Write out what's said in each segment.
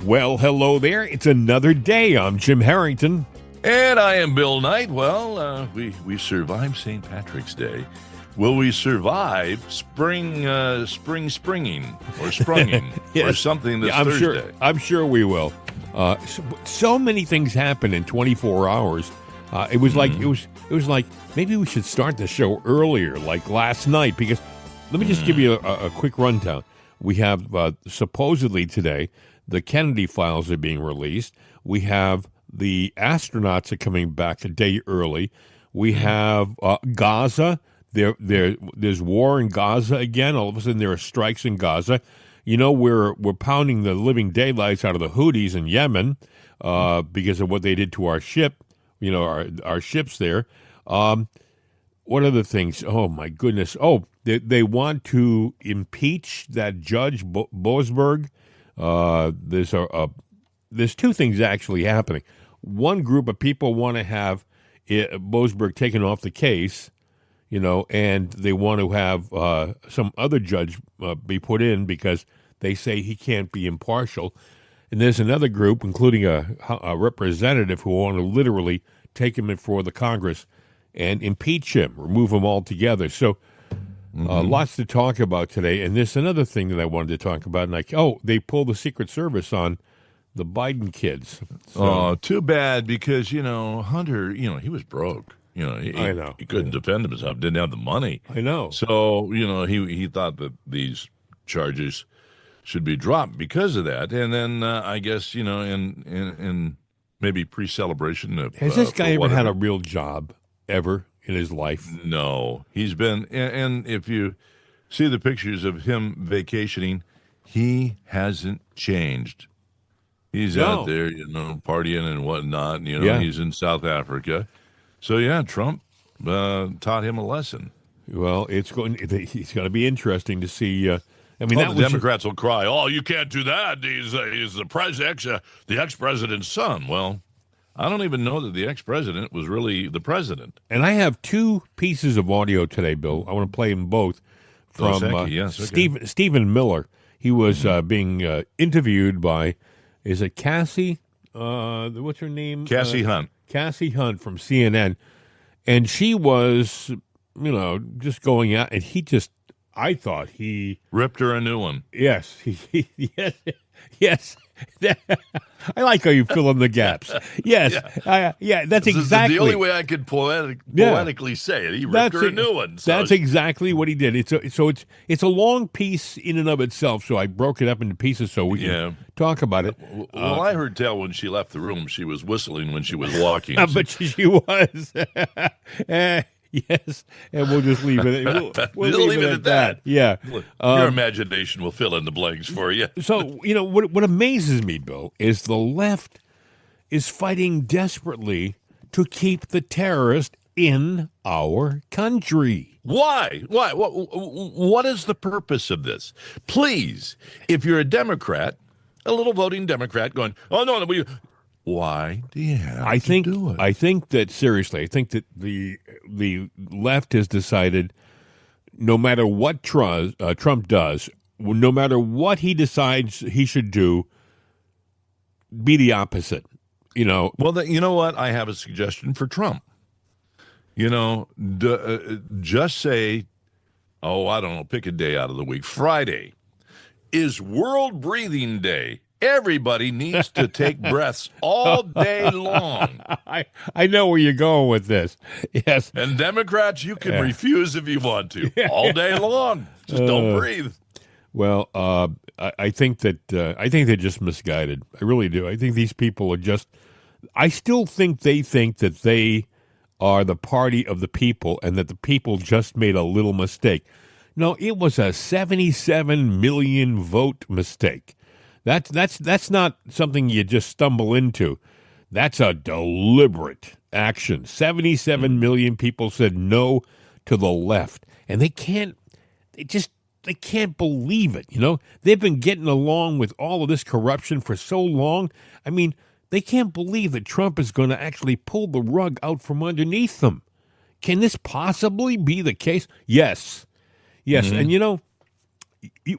Well, hello there. It's another day. I'm Jim Harrington. And I am Bill Knight. Well, we survived St. Patrick's Day. Will we survive springing or sprunging Yes. or something this Thursday? I'm sure we will. So many things happen in 24 hours. It was like maybe we should start the show earlier, like last night. Because let me just give you a quick rundown. We have supposedly today the Kennedy files are being released. We have the astronauts are coming back a day early. We have Gaza. There's war in Gaza again. All of a sudden, there are strikes in Gaza. You know, we're pounding the living daylights out of the Houthis in Yemen because of what they did to our ship. You know, our ships there. What other things? Oh my goodness! Oh, they want to impeach that Judge Boasberg. There's two things actually happening. One group of people want to have Boasberg taken off the case, you know, and they want to have some other judge be put in because they say he can't be impartial. And there's another group, including a representative, who want to literally take him before the Congress and impeach him, remove him altogether. So lots to talk about today. And there's another thing that I wanted to talk about. And they pulled the Secret Service on the Biden kids. So, too bad because, you know, Hunter, you know, he was broke. You know, I know. He couldn't defend himself, didn't have the money. I know. So, you know, he thought that these charges should be dropped because of that. And then I guess, you know, in maybe pre-celebration of Has this guy ever had a real job ever in his life? No. He's been, and if you see the pictures of him vacationing, he hasn't changed. He's out there, you know, partying and whatnot. You know, He's in South Africa. So, yeah, Trump taught him a lesson. Well, it's going to be interesting to see. I mean, the Democrats will cry, "Oh, you can't do that. He's the ex-president's son." Well, I don't even know that the ex-president was really the president. And I have two pieces of audio today, Bill. I want to play them both from Stephen Miller. He was being interviewed by, is it Cassie? What's her name? Cassie Hunt. Cassie Hunt from CNN. And she was, you know, just going out, and I thought he ripped her a new one. Yes. Yes. I like how you fill in the gaps. Yes. That's exactly. The only way I could poetically say it. He ripped her a new one. So that's exactly what he did. It's a long piece in and of itself, so I broke it up into pieces so we can talk about it. Well, I heard tell when she left the room, she was whistling when she was walking. But she was. Yes, and we'll just leave it. We'll leave it at that. Yeah, your imagination will fill in the blanks for you. So, you know, what amazes me, Bill, is the left is fighting desperately to keep the terrorist in our country. Why? What is the purpose of this? Please, if you're a Democrat, a little voting Democrat, going, "Oh no, why do you have to do it?" I think that, seriously, I think that the left has decided no matter what Trump does, no matter what he decides he should do, be the opposite, you know. Well, you know what? I have a suggestion for Trump. You know, just say, I don't know, pick a day out of the week. Friday is World Breathing Day. Everybody needs to take breaths all day long. I know where you're going with this. Yes. And Democrats, you can refuse if you want to. All day long. Just don't breathe. Well, I think they're just misguided. I really do. I think these people are just – I still think that they are the party of the people and that the people just made a little mistake. No, it was a 77 million vote mistake. That's not something you just stumble into. That's a deliberate action. 77 million people said no to the left, and they can't believe it. You know, they've been getting along with all of this corruption for so long. I mean, they can't believe that Trump is going to actually pull the rug out from underneath them. Can this possibly be the case? Yes. And you know,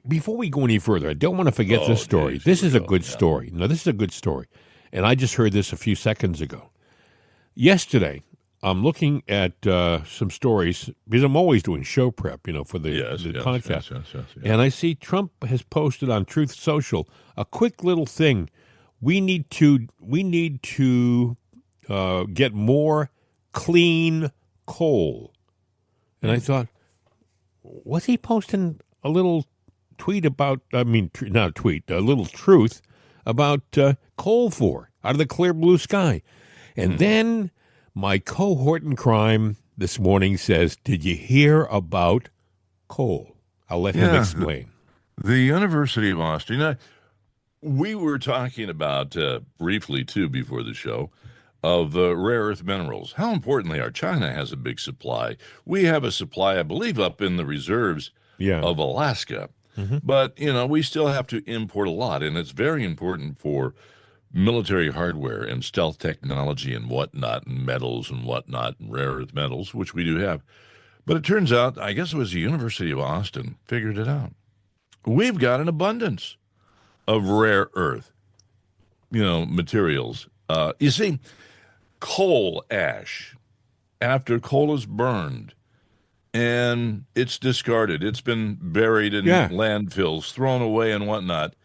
before we go any further, I don't want to forget this story. Geez, This here is we a go. good story. Now, this is a good story. And I just heard this a few seconds ago. Yesterday, I'm looking at some stories because I'm always doing show prep, for the podcast. Yes. And I see Trump has posted on Truth Social a quick little thing. We need to get more clean coal. And I thought, was he posting a little tweet about? Not a tweet, a little truth about coal out of the clear blue sky. And then my cohort in crime this morning says, "Did you hear about coal?" I'll let him explain. The University of Austin. We were talking about briefly, too, before the show, of rare earth minerals. How important they are. China has a big supply. We have a supply, I believe, up in the reserves of Alaska. Mm-hmm. But, we still have to import a lot, and it's very important for military hardware and stealth technology and whatnot, and metals and whatnot, and rare earth metals, which we do have. But it turns out, I guess it was the University of Austin figured it out. We've got an abundance of rare earth, materials. You see, coal ash, after coal is burned and it's discarded, it's been buried in landfills, thrown away and whatnot.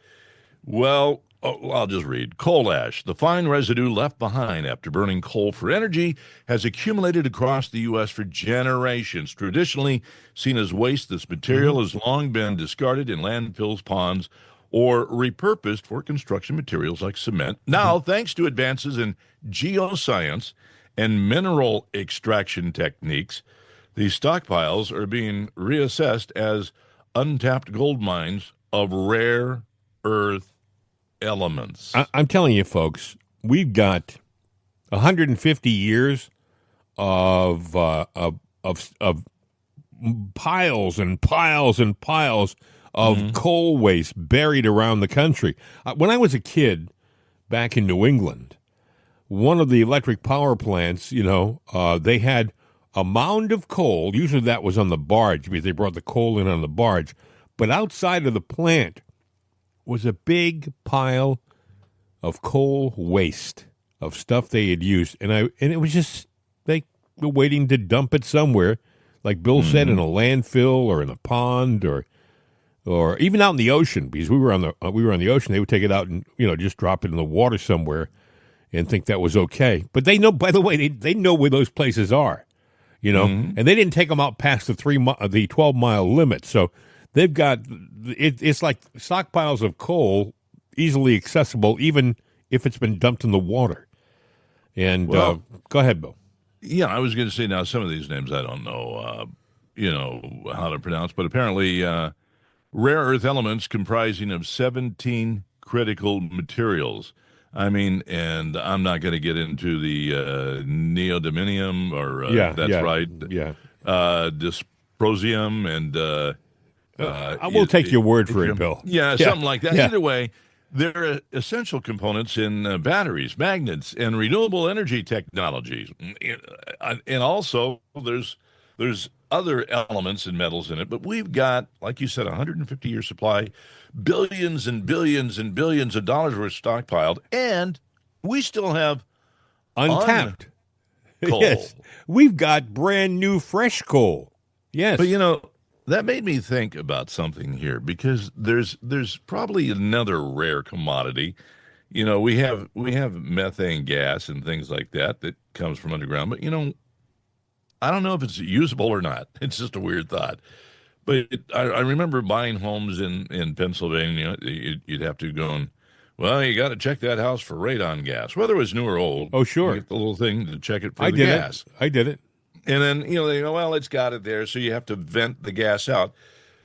Well, I'll just read. Coal ash, the fine residue left behind after burning coal for energy, has accumulated across the U.S. for generations. Traditionally seen as waste, this material has long been discarded in landfills, ponds, or repurposed for construction materials like cement. Now, thanks to advances in geoscience and mineral extraction techniques, these stockpiles are being reassessed as untapped gold mines of rare earth elements. I'm telling you, folks, we've got 150 years of piles and piles and piles of coal waste buried around the country. When I was a kid back in New England, one of the electric power plants, they had a mound of coal. Usually that was on the barge because they brought the coal in on the barge. But outside of the plant was a big pile of coal waste, of stuff they had used. And it was just, they were waiting to dump it somewhere, like Bill said, in a landfill or in a pond or even out in the ocean, because we were on the ocean. They would take it out and just drop it in the water somewhere and think that was okay. But they know, by the way, they know where those places are, and they didn't take them out past the 12-mile limit. So they've got it's like stockpiles of coal, easily accessible, even if it's been dumped in the water. And go ahead, Bill. Yeah, I was going to say now some of these names I don't know, how to pronounce, but apparently rare earth elements comprising of 17 critical materials. I mean, and I'm not going to get into the neodymium dysprosium and I will take your word for it, Bill. Yeah, something like that. Yeah. Either way, they're essential components in batteries, magnets, and renewable energy technologies. And also, there's other elements and metals in it. But we've got, like you said, 150-year supply, billions and billions and billions of dollars worth stockpiled, and we still have untapped coal. Yes, we've got brand new fresh coal. Yes, but that made me think about something here, because there's probably another rare commodity. We have methane gas and things like that comes from underground, but I don't know if it's usable or not. It's just a weird thought. But I remember buying homes in Pennsylvania. You'd have to go and, you got to check that house for radon gas, whether it was new or old. Oh, sure. You get the little thing to check it for the gas. I did it. And then, they go, it's got it there, so you have to vent the gas out.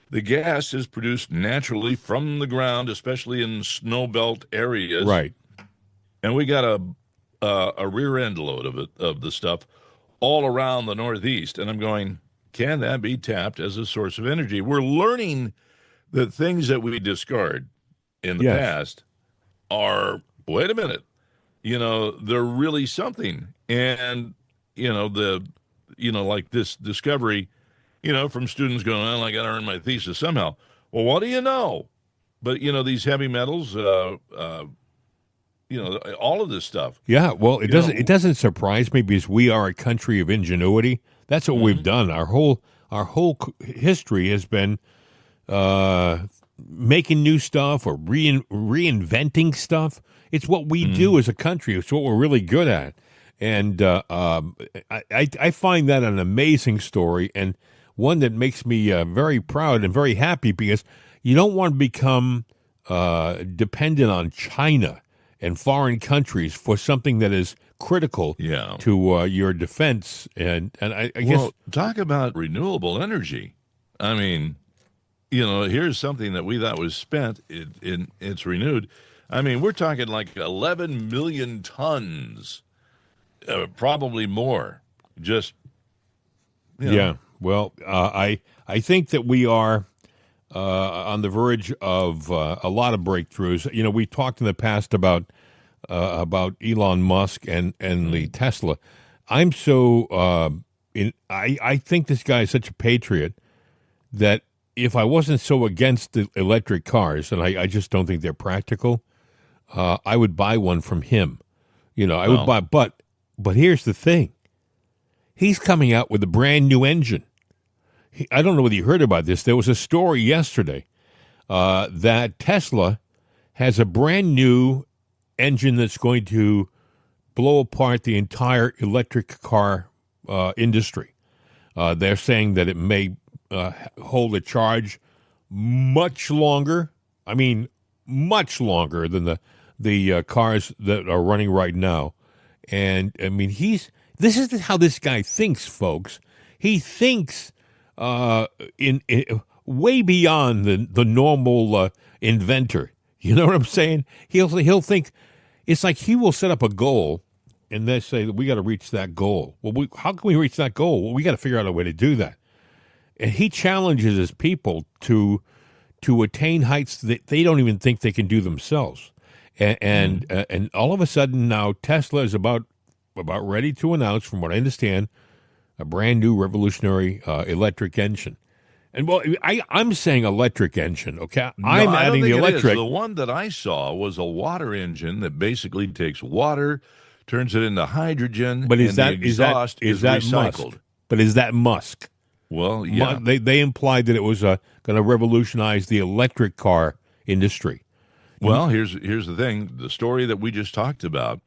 The gas is produced naturally from the ground, especially in snow belt areas. Right. And we got a rear end load of the stuff all around the Northeast. And I'm going, can that be tapped as a source of energy? We're learning that things that we discard in the past are, wait a minute, they're really something. And, like this discovery, from students going, I got to earn my thesis somehow. Well, what do you know? But these heavy metals, all of this stuff. Yeah, well, You know, it doesn't surprise me because we are a country of ingenuity. That's what we've done. Our whole history has been making new stuff or reinventing stuff. It's what we do as a country. It's what we're really good at. And I find that an amazing story and one that makes me very proud and very happy because you don't want to become dependent on China and foreign countries for something that is critical to your defense. And I guess talk about renewable energy. I mean, here's something that we thought was spent. It's renewed. I mean, we're talking like 11 million tons, probably more. Just yeah. Well, I think that we are on the verge of a lot of breakthroughs. We talked in the past about Elon Musk and the Tesla. I'm so I think this guy is such a patriot that if I wasn't so against the electric cars, and I just don't think they're practical, I would buy one from him. I would buy, but here's the thing. He's coming out with a brand new engine. I don't know whether you heard about this. There was a story yesterday that Tesla has a brand new engine that's going to blow apart the entire electric car industry. They're saying that it may hold a charge much longer. I mean, much longer than the cars that are running right now. And I mean, this is how this guy thinks, folks. He thinks in way beyond the normal inventor. You know what I'm saying? He'll think it's like he will set up a goal, and they say we got to reach that goal. Well, how can we reach that goal? Well, we got to figure out a way to do that. And he challenges his people to attain heights that they don't even think they can do themselves. And all of a sudden now Tesla is about ready to announce, from what I understand, a brand new revolutionary electric engine. And well, I'm saying electric engine, okay? I'm adding the electric. The one that I saw was a water engine that basically takes water, turns it into hydrogen, but the exhaust is recycled. Musk? But is that Musk? Well, yeah. They implied that it was going to revolutionize the electric car industry. Well, here's the thing. The story that we just talked about,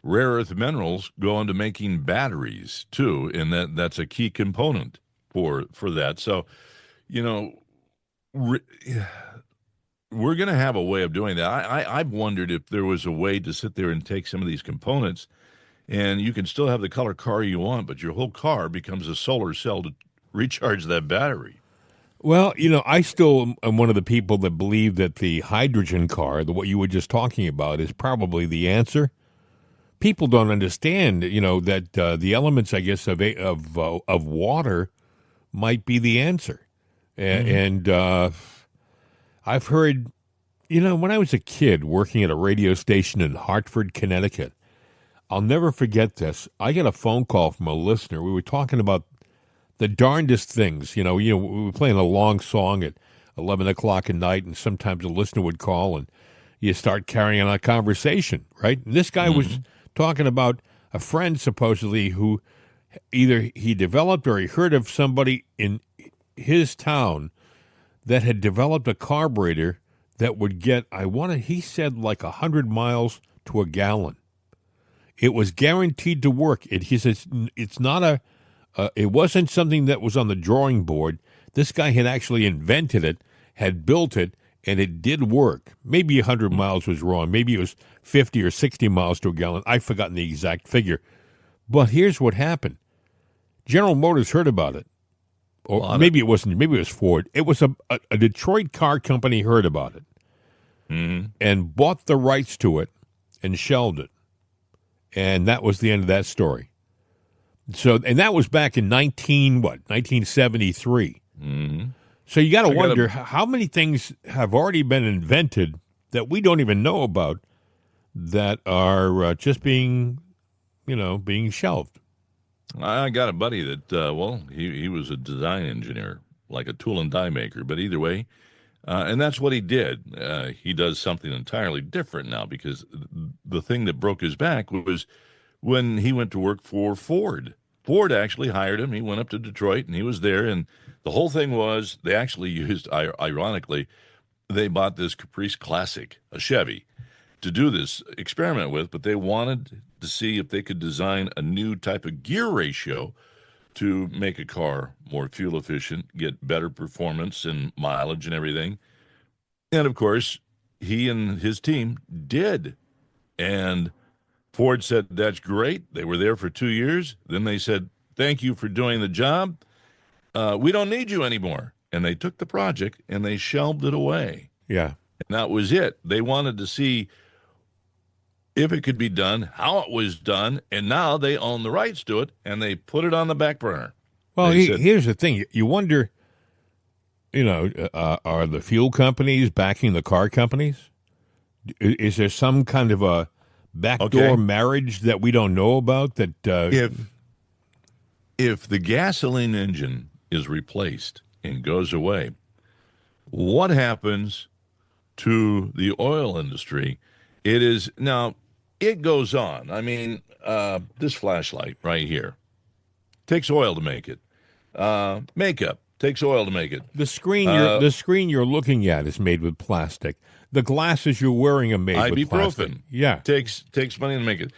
rare earth minerals go into making batteries, too, and that's a key component for that. So, we're going to have a way of doing that. I've wondered if there was a way to sit there and take some of these components, and you can still have the color car you want, but your whole car becomes a solar cell to recharge that battery. Well, I still am one of the people that believe that the hydrogen car, what you were just talking about, is probably the answer. People don't understand, that the elements, I guess, of water might be the answer. And I've heard, when I was a kid working at a radio station in Hartford, Connecticut, I'll never forget this. I got a phone call from a listener. We were talking about the darndest things. We were playing a long song at 11 o'clock at night, and sometimes a listener would call, and you start carrying on a conversation, right? And this guy was talking about a friend, supposedly, who either he developed or he heard of somebody in his town that had developed a carburetor that would get, he said, like 100 miles to a gallon. It was guaranteed to work. He says it's not it wasn't something that was on the drawing board. This guy had actually invented it, had built it, and it did work. Maybe 100 miles was wrong. Maybe it was 50 or 60 miles to a gallon. I've forgotten the exact figure. But here's what happened. General Motors heard about it. Or maybe it wasn't. Maybe it was Ford. It was a Detroit car company heard about it and bought the rights to it and shelved it. And that was the end of that story. So, and that was back in 1973. Mm-hmm. So you got to wonder how many things have already been invented that we don't even know about that are just being shelved. I got a buddy that, he was a design engineer, like a tool and die maker. But either way, And that's what he did. He does something entirely different now, because the thing that broke his back was when he went to work for Ford. Ford actually hired him. He went up to Detroit, and he was there. And the whole thing was, they actually used, ironically, they bought this Caprice Classic, a Chevy, to do this experiment with, but they wanted to see if they could design a new type of gear ratio to make a car more fuel efficient, get better performance and mileage and everything. And of course, he and his team did. And Ford said, that's great. They were there for 2 years. Then they said, thank you for doing the job. We don't need you anymore. And they took the project and they shelved it away. Yeah. And that was it. They wanted to see if it could be done, how it was done, and now they own the rights to it, and they put it on the back burner. Well, here's the thing. You wonder, are the fuel companies backing the car companies? Is there some kind of a backdoor marriage that we don't know about? That if the gasoline engine is replaced and goes away, what happens to the oil industry? It goes on. I mean, this flashlight right here takes oil to make it. Makeup takes oil to make it. The screen you're looking at is made with plastic. The glasses you're wearing are made with plastic. Ibuprofen. Yeah. Takes money to make it.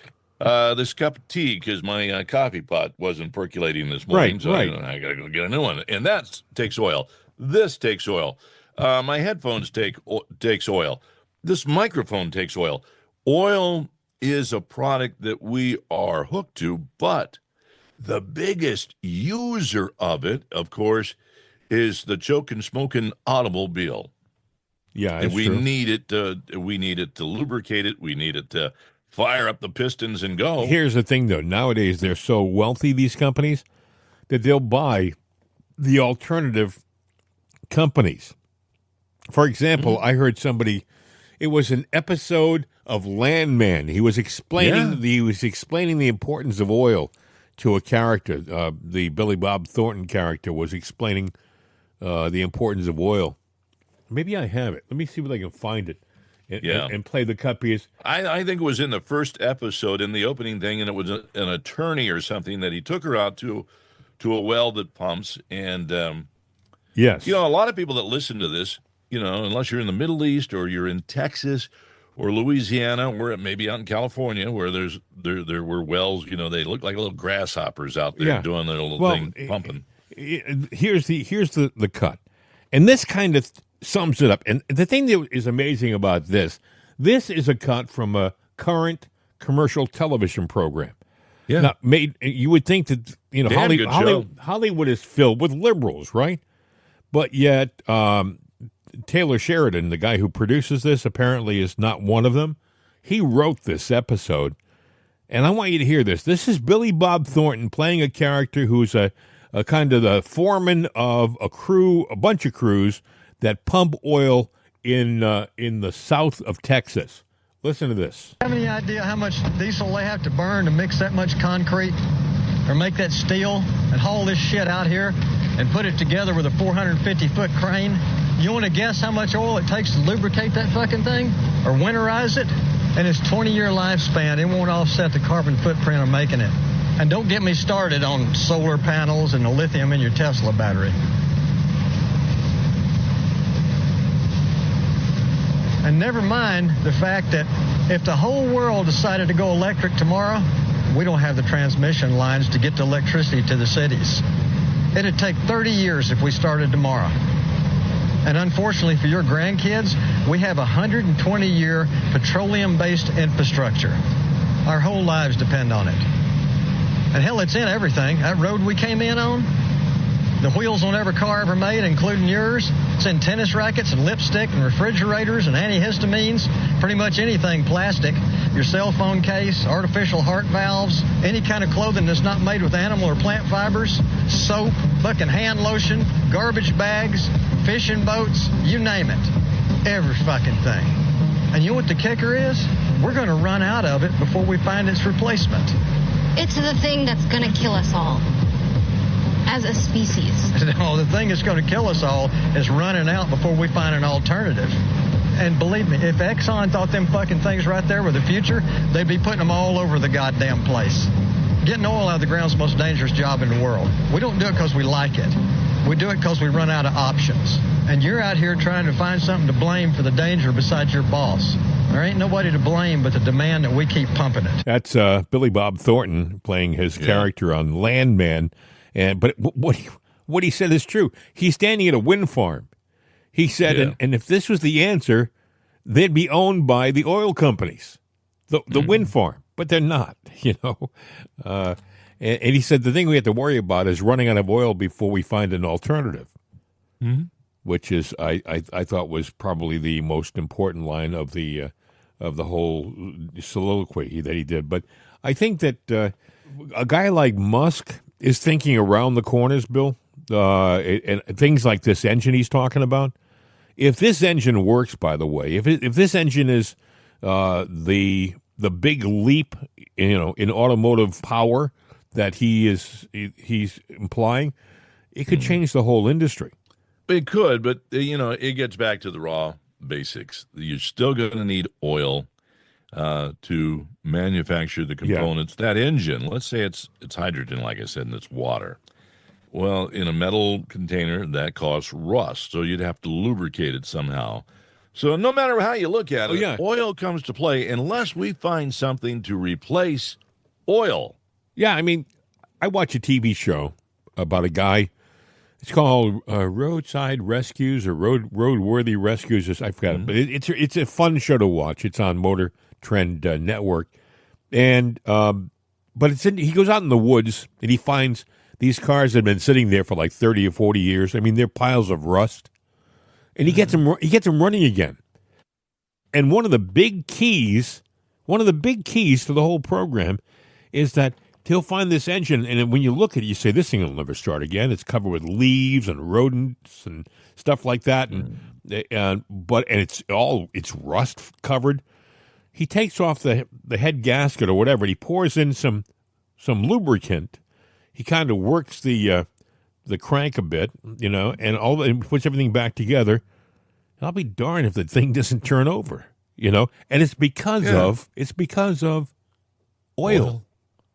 This cup of tea, because my coffee pot wasn't percolating this morning, I got to go get a new one. And that takes oil. This takes oil. My headphones takes oil. This microphone takes oil. Oil is a product that we are hooked to, but the biggest user of it, of course, is the choking, smoking automobile. Yeah, and we need it to lubricate it. We need it to fire up the pistons and go. Here's the thing, though. Nowadays, they're so wealthy, these companies, that they'll buy the alternative companies. For example, I heard somebody. It was an episode of Landman. He was explaining the importance of oil to a character. The Billy Bob Thornton character was explaining the importance of oil. Maybe I have it. Let me see if I can find it and play the cut piece. I think it was in the first episode, in the opening thing, and it was an attorney or something that he took her out to a well that pumps. And yes, a lot of people that listen to this, unless you're in the Middle East or you're in Texas or Louisiana or maybe out in California where there were wells, they look like little grasshoppers out there doing their little thing, pumping. Here's the cut. And this kind of sums it up. And the thing that is amazing about this is a cut from a current commercial television program. Yeah. Now, you would think that, Hollywood is filled with liberals, right? But yet, Taylor Sheridan, the guy who produces this, apparently is not one of them. He wrote this episode, and I want you to hear this. This is Billy Bob Thornton playing a character who's a kind of the foreman of a bunch of crews that pump oil in the south of Texas. Listen to this. Have any idea how much diesel they have to burn to mix that much concrete or make that steel and haul this shit out here and put it together with a 450-foot crane? You want to guess how much oil it takes to lubricate that fucking thing or winterize it? And its 20-year lifespan, it won't offset the carbon footprint of making it. And don't get me started on solar panels and the lithium in your Tesla battery. And never mind the fact that if the whole world decided to go electric tomorrow, we don't have the transmission lines to get the electricity to the cities. It'd take 30 years if we started tomorrow. And unfortunately for your grandkids, we have a 120-year petroleum-based infrastructure. Our whole lives depend on it. And hell, it's in everything. That road we came in on, the wheels on every car ever made, including yours, it's in tennis rackets and lipstick and refrigerators and antihistamines, pretty much anything plastic, your cell phone case, artificial heart valves, any kind of clothing that's not made with animal or plant fibers, soap, fucking hand lotion, garbage bags, fishing boats, you name it. Every fucking thing. And you know what the kicker is? We're going to run out of it before we find its replacement. It's the thing that's going to kill us all. as a species? No, the thing that's going to kill us all is running out before we find an alternative. And believe me, if Exxon thought them fucking things right there were the future, they'd be putting them all over the goddamn place. Getting oil out of the ground is the most dangerous job in the world. We don't do it because we like it. We do it because we run out of options. And you're out here trying to find something to blame for the danger besides your boss. There ain't nobody to blame but the demand that we keep pumping it. That's Billy Bob Thornton playing his character on Landman. But what he said is true. He's standing at a wind farm. He said, and if this was the answer, they'd be owned by the oil companies, the wind farm. But they're not, you know. And he said the thing we have to worry about is running out of oil before we find an alternative, which is I thought was probably the most important line of the whole soliloquy that he did. But I think that a guy like Musk is thinking around the corners, Bill, and things like this engine he's talking about. If this engine works, by the way, if this engine is the big leap, you know, in automotive power that he's implying, it could change the whole industry. It could, but you know, it gets back to the raw basics. You're still going to need oil to manufacture the components. That engine, let's say it's hydrogen, like I said, and it's water. Well, in a metal container, that causes rust, so you'd have to lubricate it somehow. So no matter how you look at it, oil comes to play unless we find something to replace oil. Yeah, I mean, I watch a TV show about a guy. It's called Roadside Rescues or Roadworthy Rescues. I forgot, but it's a fun show to watch. It's on Motor Trend Network, and but he goes out in the woods and he finds these cars that have been sitting there for like 30 or 40 years. I mean, they're piles of rust. And he gets them running again. And one of the big keys to the whole program is that he'll find this engine, and when you look at it, you say, this thing will never start again. It's covered with leaves and rodents and stuff like that, and it's rust covered. He takes off the head gasket or whatever, and he pours in some lubricant. He kind of works the crank a bit, you know, and puts everything back together. And I'll be darned if the thing doesn't turn over, you know. And it's because of oil.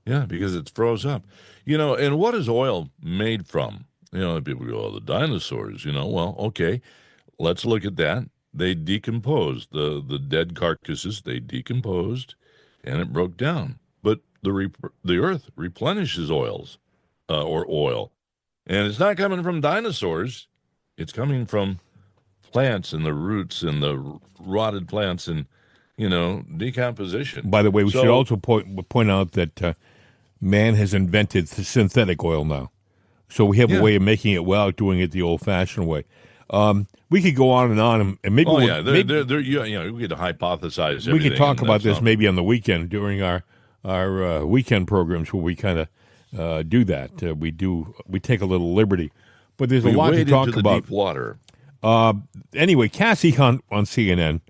Yeah, because it's froze up, you know. And what is oil made from? You know, people go, oh, the dinosaurs, you know. Well, okay, let's look at that. They decomposed the dead carcasses. They decomposed, and it broke down. But the earth replenishes oil. And it's not coming from dinosaurs. It's coming from plants and the roots and the rotted plants and, you know, decomposition. By the way, we should also point out that man has invented synthetic oil now. So we have a way of making it without doing it the old-fashioned way. We could go on, and maybe we could hypothesize everything. We could talk about this maybe on the weekend during our weekend programs where we kind of do that. We take a little liberty, but there's a lot to talk about. Deep water. Anyway, Cassie Hunt on CNN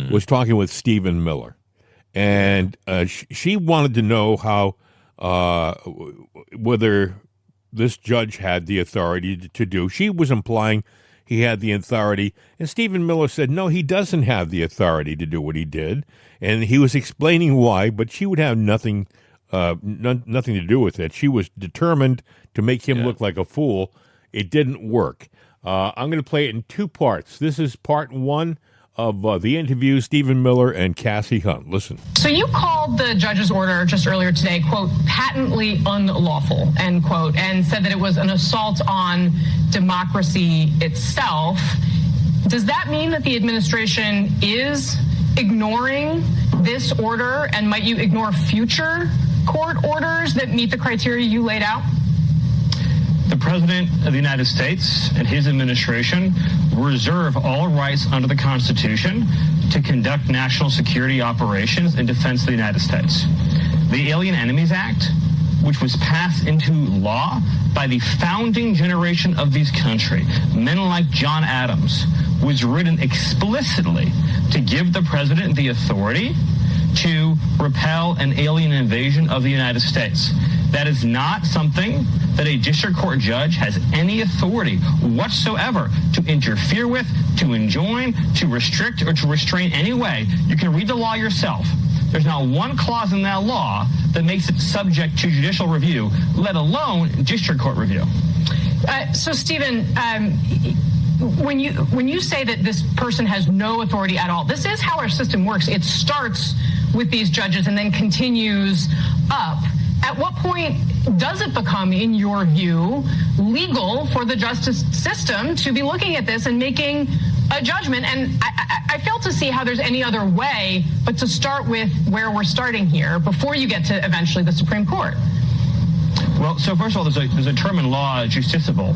was talking with Stephen Miller, and she wanted to know how whether this judge had the authority to do. She was implying he had the authority, and Stephen Miller said no, he doesn't have the authority to do what he did, and he was explaining why, but she would have nothing to do with it. She was determined to make him look like a fool. It didn't work. I'm going to play it in two parts. This is part one of the interview, Stephen Miller and Cassie Hunt. Listen. So you called the judge's order just earlier today, quote, patently unlawful, end quote, and said that it was an assault on democracy itself. Does that mean that the administration is ignoring this order, and might you ignore future court orders that meet the criteria you laid out? The President of the United States and his administration reserve all rights under the Constitution to conduct national security operations in defense of the United States. The Alien Enemies Act, which was passed into law by the founding generation of this country, men like John Adams, was written explicitly to give the President the authority to repel an alien invasion of the United States. That is not something that a district court judge has any authority whatsoever to interfere with, to enjoin, to restrict, or to restrain any way. You can read the law yourself. There's not one clause in that law that makes it subject to judicial review, let alone district court review. So, Stephen, when you say that this person has no authority at all, this is how our system works. It starts with these judges and then continues up. At what point does it become, in your view, legal for the justice system to be looking at this and making a judgment? And I fail to see how there's any other way but to start with where we're starting here before you get to eventually the Supreme Court. Well, so first of all, there's a term in law, justiciable.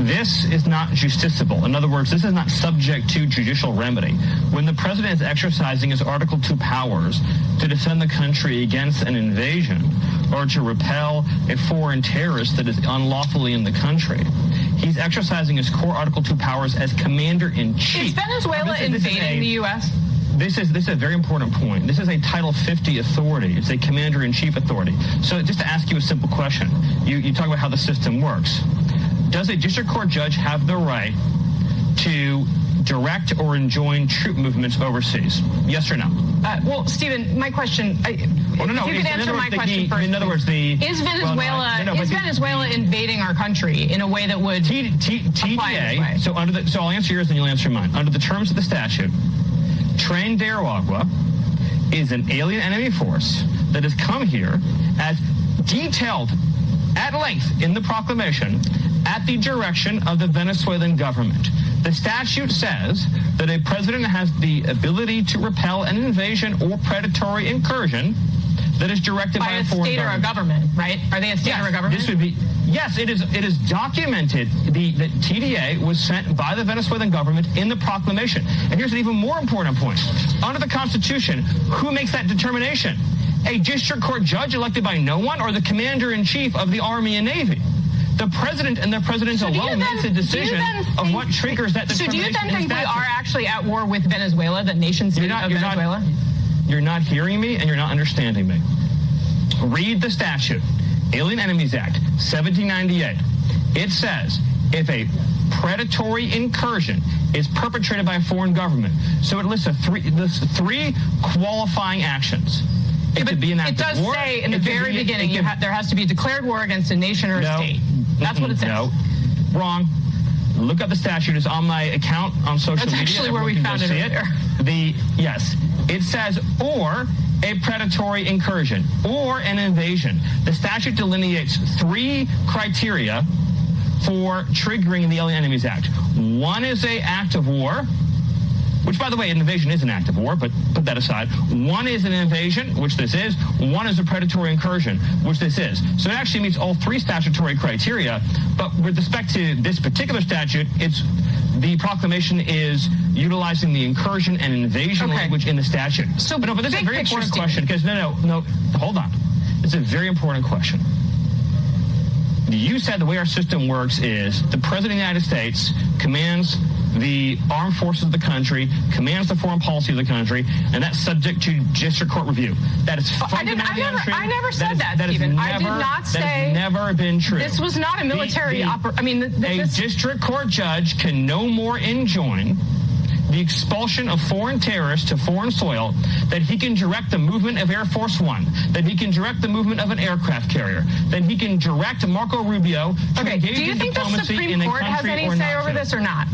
This is not justiciable. In other words, this is not subject to judicial remedy. When the president is exercising his Article 2 powers to defend the country against an invasion or to repel a foreign terrorist that is unlawfully in the country, he's exercising his core Article 2 powers as commander-in-chief. Is Venezuela invading the U.S.? This is a very important point. This is a Title 50 authority. It's a commander-in-chief authority. So just to ask you a simple question, you talk about how the system works. Does a district court judge have the right to direct or enjoin troop movements overseas? Yes or no? Well, Stephen, my question. No. If you could answer my question first. In other words, is Venezuela invading our country in a way that would apply this way? So I'll answer yours and you'll answer mine. Under the terms of the statute, Tren de Aragua is an alien enemy force that has come here as detailed at length in the proclamation at the direction of the Venezuelan government. The statute says that a president has the ability to repel an invasion or predatory incursion that is directed by a foreign state or a government, right? Are they a state or a government? This would be, yes, it is documented. The TDA was sent by the Venezuelan government in the proclamation. And here's an even more important point. Under the Constitution, who makes that determination? A district court judge elected by no one, or the commander-in-chief of the Army and Navy? The president and the president alone makes a decision of what triggers that determination. So do you then think we are actually at war with Venezuela, the nation state of Venezuela? You're not hearing me and you're not understanding me. Read the statute. Alien Enemies Act, 1798. It says if a predatory incursion is perpetrated by a foreign government. So it lists three qualifying actions. It could be an act of war. It does say in the very beginning there has to be a declared war against a nation or a state. That's what it says. No, wrong. Look up the statute. It's on my account on social media. That's actually where we found it earlier. Yes. It says, or a predatory incursion, or an invasion. The statute delineates three criteria for triggering the Alien Enemies Act. One is an act of war, which, by the way, an invasion is an act of war, but put that aside. One is an invasion, which this is. One is a predatory incursion, which this is. So it actually meets all three statutory criteria. But with respect to this particular statute, the proclamation is utilizing the incursion and invasion language in the statute. But this is a very important question, because no, hold on. It's a very important question. You said the way our system works is the President of the United States commands the armed forces of the country, commands the foreign policy of the country, and that's subject to district court review. That is fundamentally untrue. I never said that, Stephen. I did not say... That has never been true. This was not a military... A district court judge can no more enjoin the expulsion of foreign terrorists to foreign soil, that he can direct the movement of Air Force One, that he can direct the movement of an aircraft carrier, that he can direct Marco Rubio to engage in diplomacy in a country or not. Do you think the Supreme Court has any say over this or not?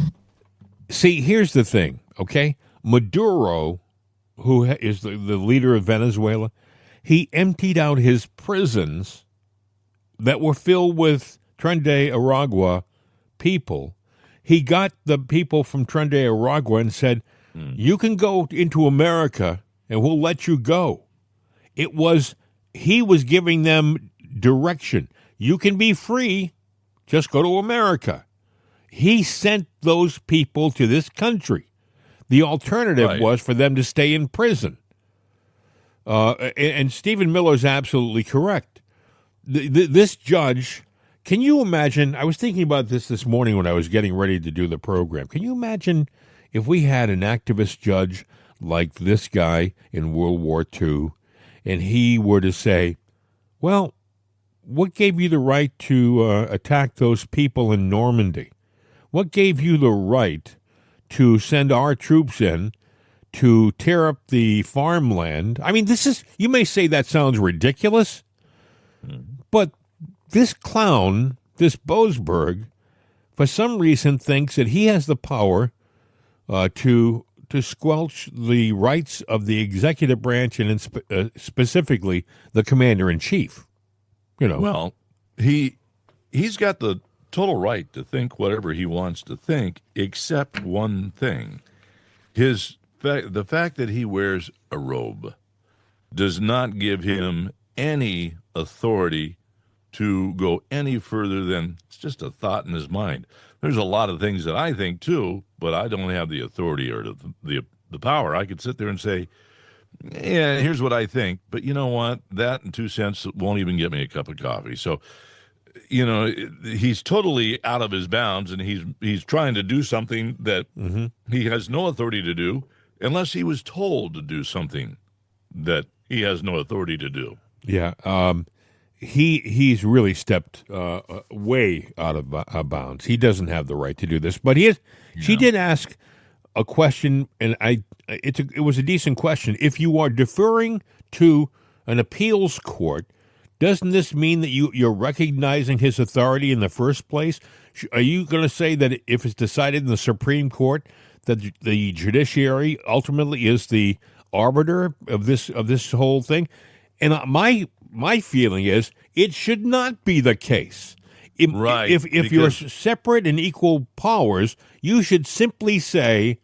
See, here's the thing, okay? Maduro, who is the leader of Venezuela, he emptied out his prisons that were filled with Tren de Aragua people. He got the people from Tren de Aragua and said, you can go into America and we'll let you go. He was giving them direction. You can be free, just go to America. He sent those people to this country. The alternative was for them to stay in prison. And Stephen Miller's absolutely correct. This judge, can you imagine? I was thinking about this morning when I was getting ready to do the program. Can you imagine if we had an activist judge like this guy in World War II, and he were to say, well, what gave you the right to attack those people in Normandy? What gave you the right to send our troops in to tear up the farmland? I mean, you may say that sounds ridiculous, but this clown, this Boasberg, for some reason thinks that he has the power to squelch the rights of the executive branch and specifically the commander-in-chief. Well, he's got the total right to think whatever he wants to think, except one thing. The fact that he wears a robe does not give him any authority to go any further than it's just a thought in his mind. There's a lot of things that I think too, but I don't have the authority or the power. I could sit there and say, yeah, here's what I think, but you know what? That and 2 cents won't even get me a cup of coffee. So, he's totally out of his bounds, and he's trying to do something that he has no authority to do unless he was told to do something that he has no authority to do. Yeah, he's really stepped way out of bounds. He doesn't have the right to do this, but she did ask a question, and it was a decent question. If you are deferring to an appeals court, doesn't this mean that you're recognizing his authority in the first place? Are you going to say that if it's decided in the Supreme Court that the judiciary ultimately is the arbiter of this whole thing? And my feeling is it should not be the case. If you're separate and equal powers, you should simply say,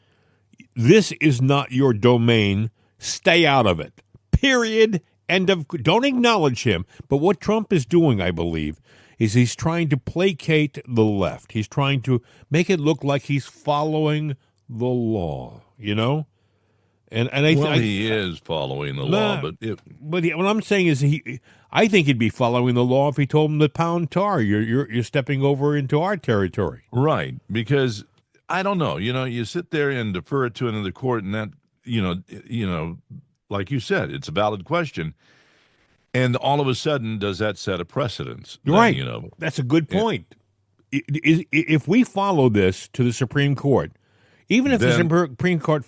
this is not your domain, stay out of it, period. Don't acknowledge him. But what Trump is doing, I believe, is he's trying to placate the left. He's trying to make it look like he's following the law, And he is following the law, but what I'm saying is I think he'd be following the law if he told him to pound tar. You're stepping over into our territory, right? Because I don't know. You sit there and defer it to another court, and that like you said, it's a valid question. And all of a sudden, does that set a precedence? Right. That's a good point. If we follow this to the Supreme Court, even if the Supreme Court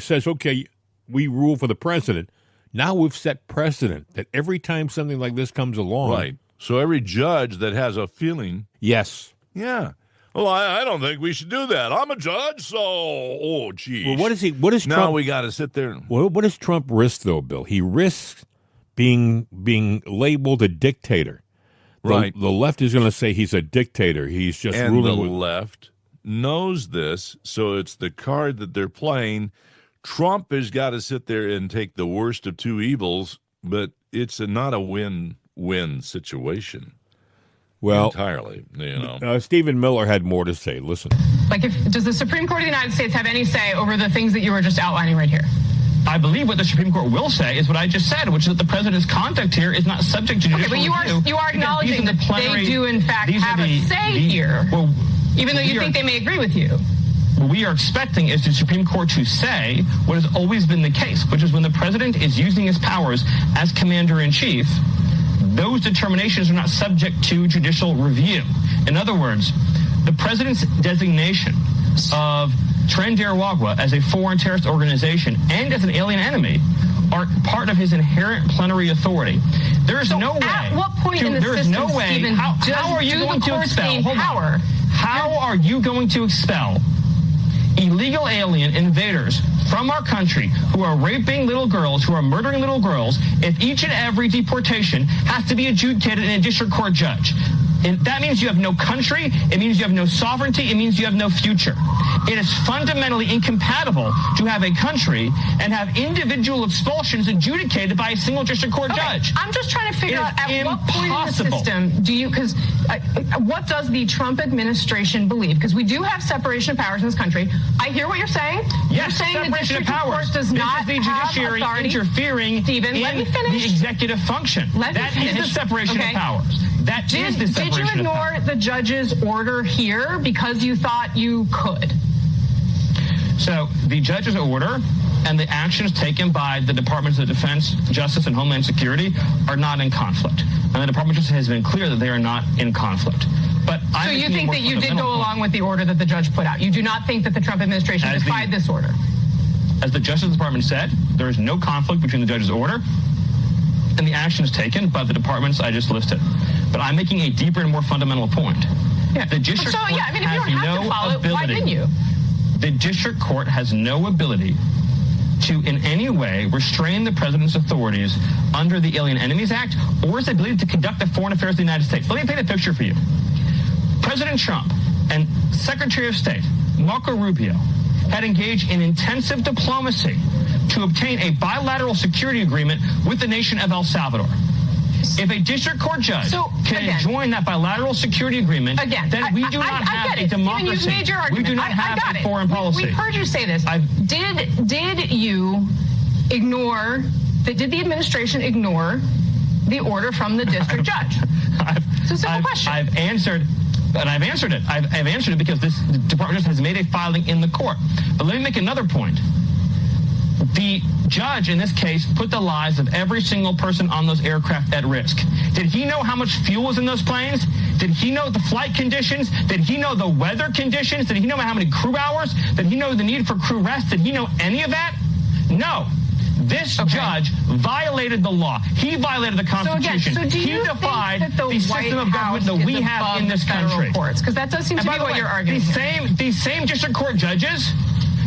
says, okay, we rule for the president, now we've set precedent that every time something like this comes along. Right. So every judge that has a feeling. Yes. Yeah. Well, I don't think we should do that. I'm a judge, so geez. Well, what is Trump? Now we got to sit there. Well, what does Trump risk, though, Bill? He risks being labeled a dictator. Right. The left is going to say he's a dictator. He's just ruling. And the left knows this, so it's the card that they're playing. Trump has got to sit there and take the worst of two evils, but it's not a win-win situation. Well, entirely, Stephen Miller had more to say. Listen. Does the Supreme Court of the United States have any say over the things that you were just outlining right here? I believe what the Supreme Court will say is what I just said, which is that the president's conduct here is not subject to judicial review. But you are acknowledging that they do, in fact, have a say here, even though you think they may agree with you. What we are expecting is the Supreme Court to say what has always been the case, which is when the president is using his powers as commander-in-chief, those determinations are not subject to judicial review. In other words, the president's designation of Trinidad as a foreign terrorist organization and as an alien enemy are part of his inherent plenary authority. There is no way. At what point in the system, Stephen, how are you going to expel? How are you going to expel illegal alien invaders from our country who are raping little girls, who are murdering little girls, if each and every deportation has to be adjudicated in a district court judge? And that means you have no country, it means you have no sovereignty, it means you have no future. It is fundamentally incompatible to have a country and have individual expulsions adjudicated by a single district court judge. I'm just trying to figure out at what point in the system do you, because what does the Trump administration believe? Because we do have separation of powers in this country. I hear what you're saying. Yes, you're saying the district court does not the judiciary have authority. Interfering Stephen, in let me finish. The executive function. That is the separation of powers. That is the separation of powers. Did you ignore the judge's order here because you thought you could? So the judge's order and the actions taken by the Departments of Defense, Justice, and Homeland Security are not in conflict. and the Department of Justice has been clear that they are not in conflict. But so you think that you did go along with the order that the judge put out? You do not think that the Trump administration defied this order? As the Justice Department said, there is no conflict between the judge's order and the actions taken by the departments I just listed. But I'm making a deeper and more fundamental point. Yeah. The district court if you don't has have no to follow ability. It, why didn't you? The district court has no ability to in any way restrain the president's authorities under the Alien Enemies Act or his ability to conduct the foreign affairs of the United States. Let me paint a picture for you. President Trump and Secretary of State Marco Rubio had engaged in intensive diplomacy to obtain a bilateral security agreement with the nation of El Salvador. If a district court judge can join that bilateral security agreement, then we do not have a democracy. You've made your argument. We do not have a foreign policy. We've heard you say this. Did you ignore, did the administration ignore the order from the district judge? It's a simple question. I've answered it. I've answered it because this department has made a filing in the court. But let me make another point. The judge, in this case, put the lives of every single person on those aircraft at risk. Did he know how much fuel was in those planes? Did he know the flight conditions? Did he know the weather conditions? Did he know how many crew hours? Did he know the need for crew rest? Did he know any of that? No. This judge violated the law. He violated the Constitution. So do you he defied think that the system of government that we have in this country. Because that does seem to be what you're arguing. These same district court judges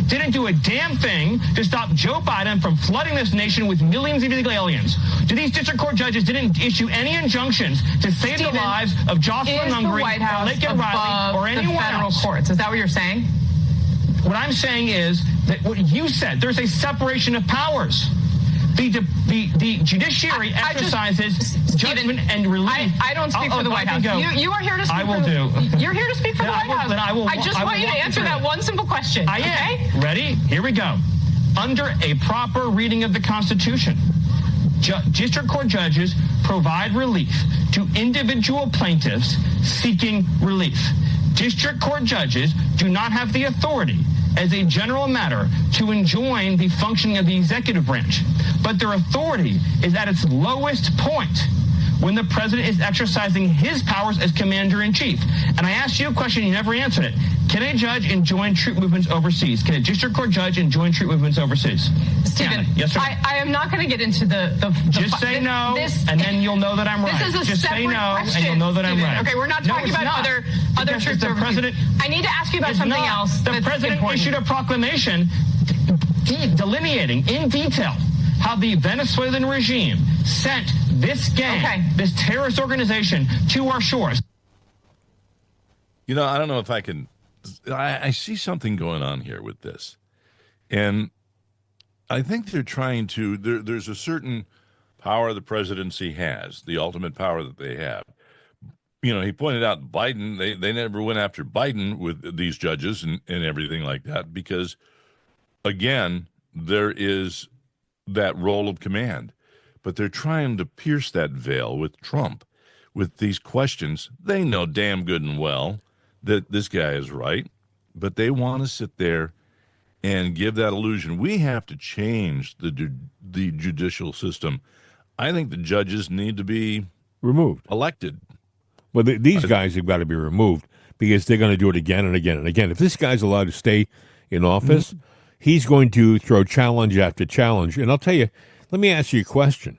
didn't do a damn thing to stop Joe Biden from flooding this nation with millions of illegal aliens. These district court judges didn't issue any injunctions to save the lives of Jocelyn Hungary, or Laken Riley, or anyone else. Courts. Is that what you're saying? What I'm saying is that what you said, there's a separation of powers. The judiciary exercises judgment and relief. I don't speak for the White House. You are here to speak You're here to speak for the White House. I just want you to answer that one simple question. I am. Ready? Here we go. Under a proper reading of the Constitution, district court judges provide relief to individual plaintiffs seeking relief. District court judges do not have the authority, as a general matter, to enjoin the functioning of the executive branch. But their authority is at its lowest point when the president is exercising his powers as commander-in-chief. And I asked you a question, you never answered it. Can a judge enjoin troop movements overseas? Can a district court judge enjoin troop movements overseas? Stephen, yes, I am not going to get into the just say no, and then you'll know that I'm right. This is a just separate say no, question, and you'll know that Stephen. I'm right. Okay, we're not talking about other troops overseas. I need to ask you about something else. The president issued a proclamation delineating in detail how the Venezuelan regime sent this gang, this terrorist organization, to our shores. You know, I don't know if I can. I see something going on here with this. And I think they're trying to. There's a certain power the presidency has, the ultimate power that they have. You know, he pointed out Biden, they never went after Biden with these judges and everything like that because, again, there is that role of command. But they're trying to pierce that veil with Trump with these questions. They know damn good and well that this guy is right, but they want to sit there and give that illusion. We have to change the judicial system. I think the judges need to be removed, elected. Well, these guys have got to be removed because they're going to do it again and again and again. If this guy's allowed to stay in office, he's going to throw challenge after challenge. And I'll tell you, let me ask you a question.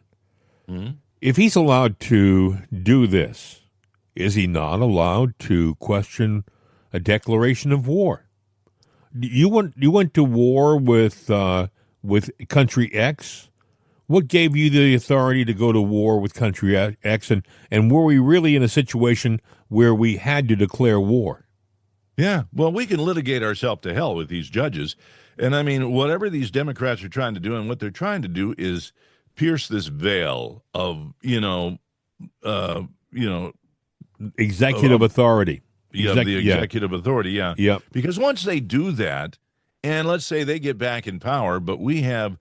If he's allowed to do this, is he not allowed to question a declaration of war? You went to war with country X. What gave you the authority to go to war with country X? And were we really in a situation where we had to declare war? Yeah, well, we can litigate ourselves to hell with these judges. And I mean, whatever these Democrats are trying to do, and what they're trying to do is pierce this veil of, executive authority. The executive authority, yeah. Yep. Because once they do that, and let's say they get back in power, but we have,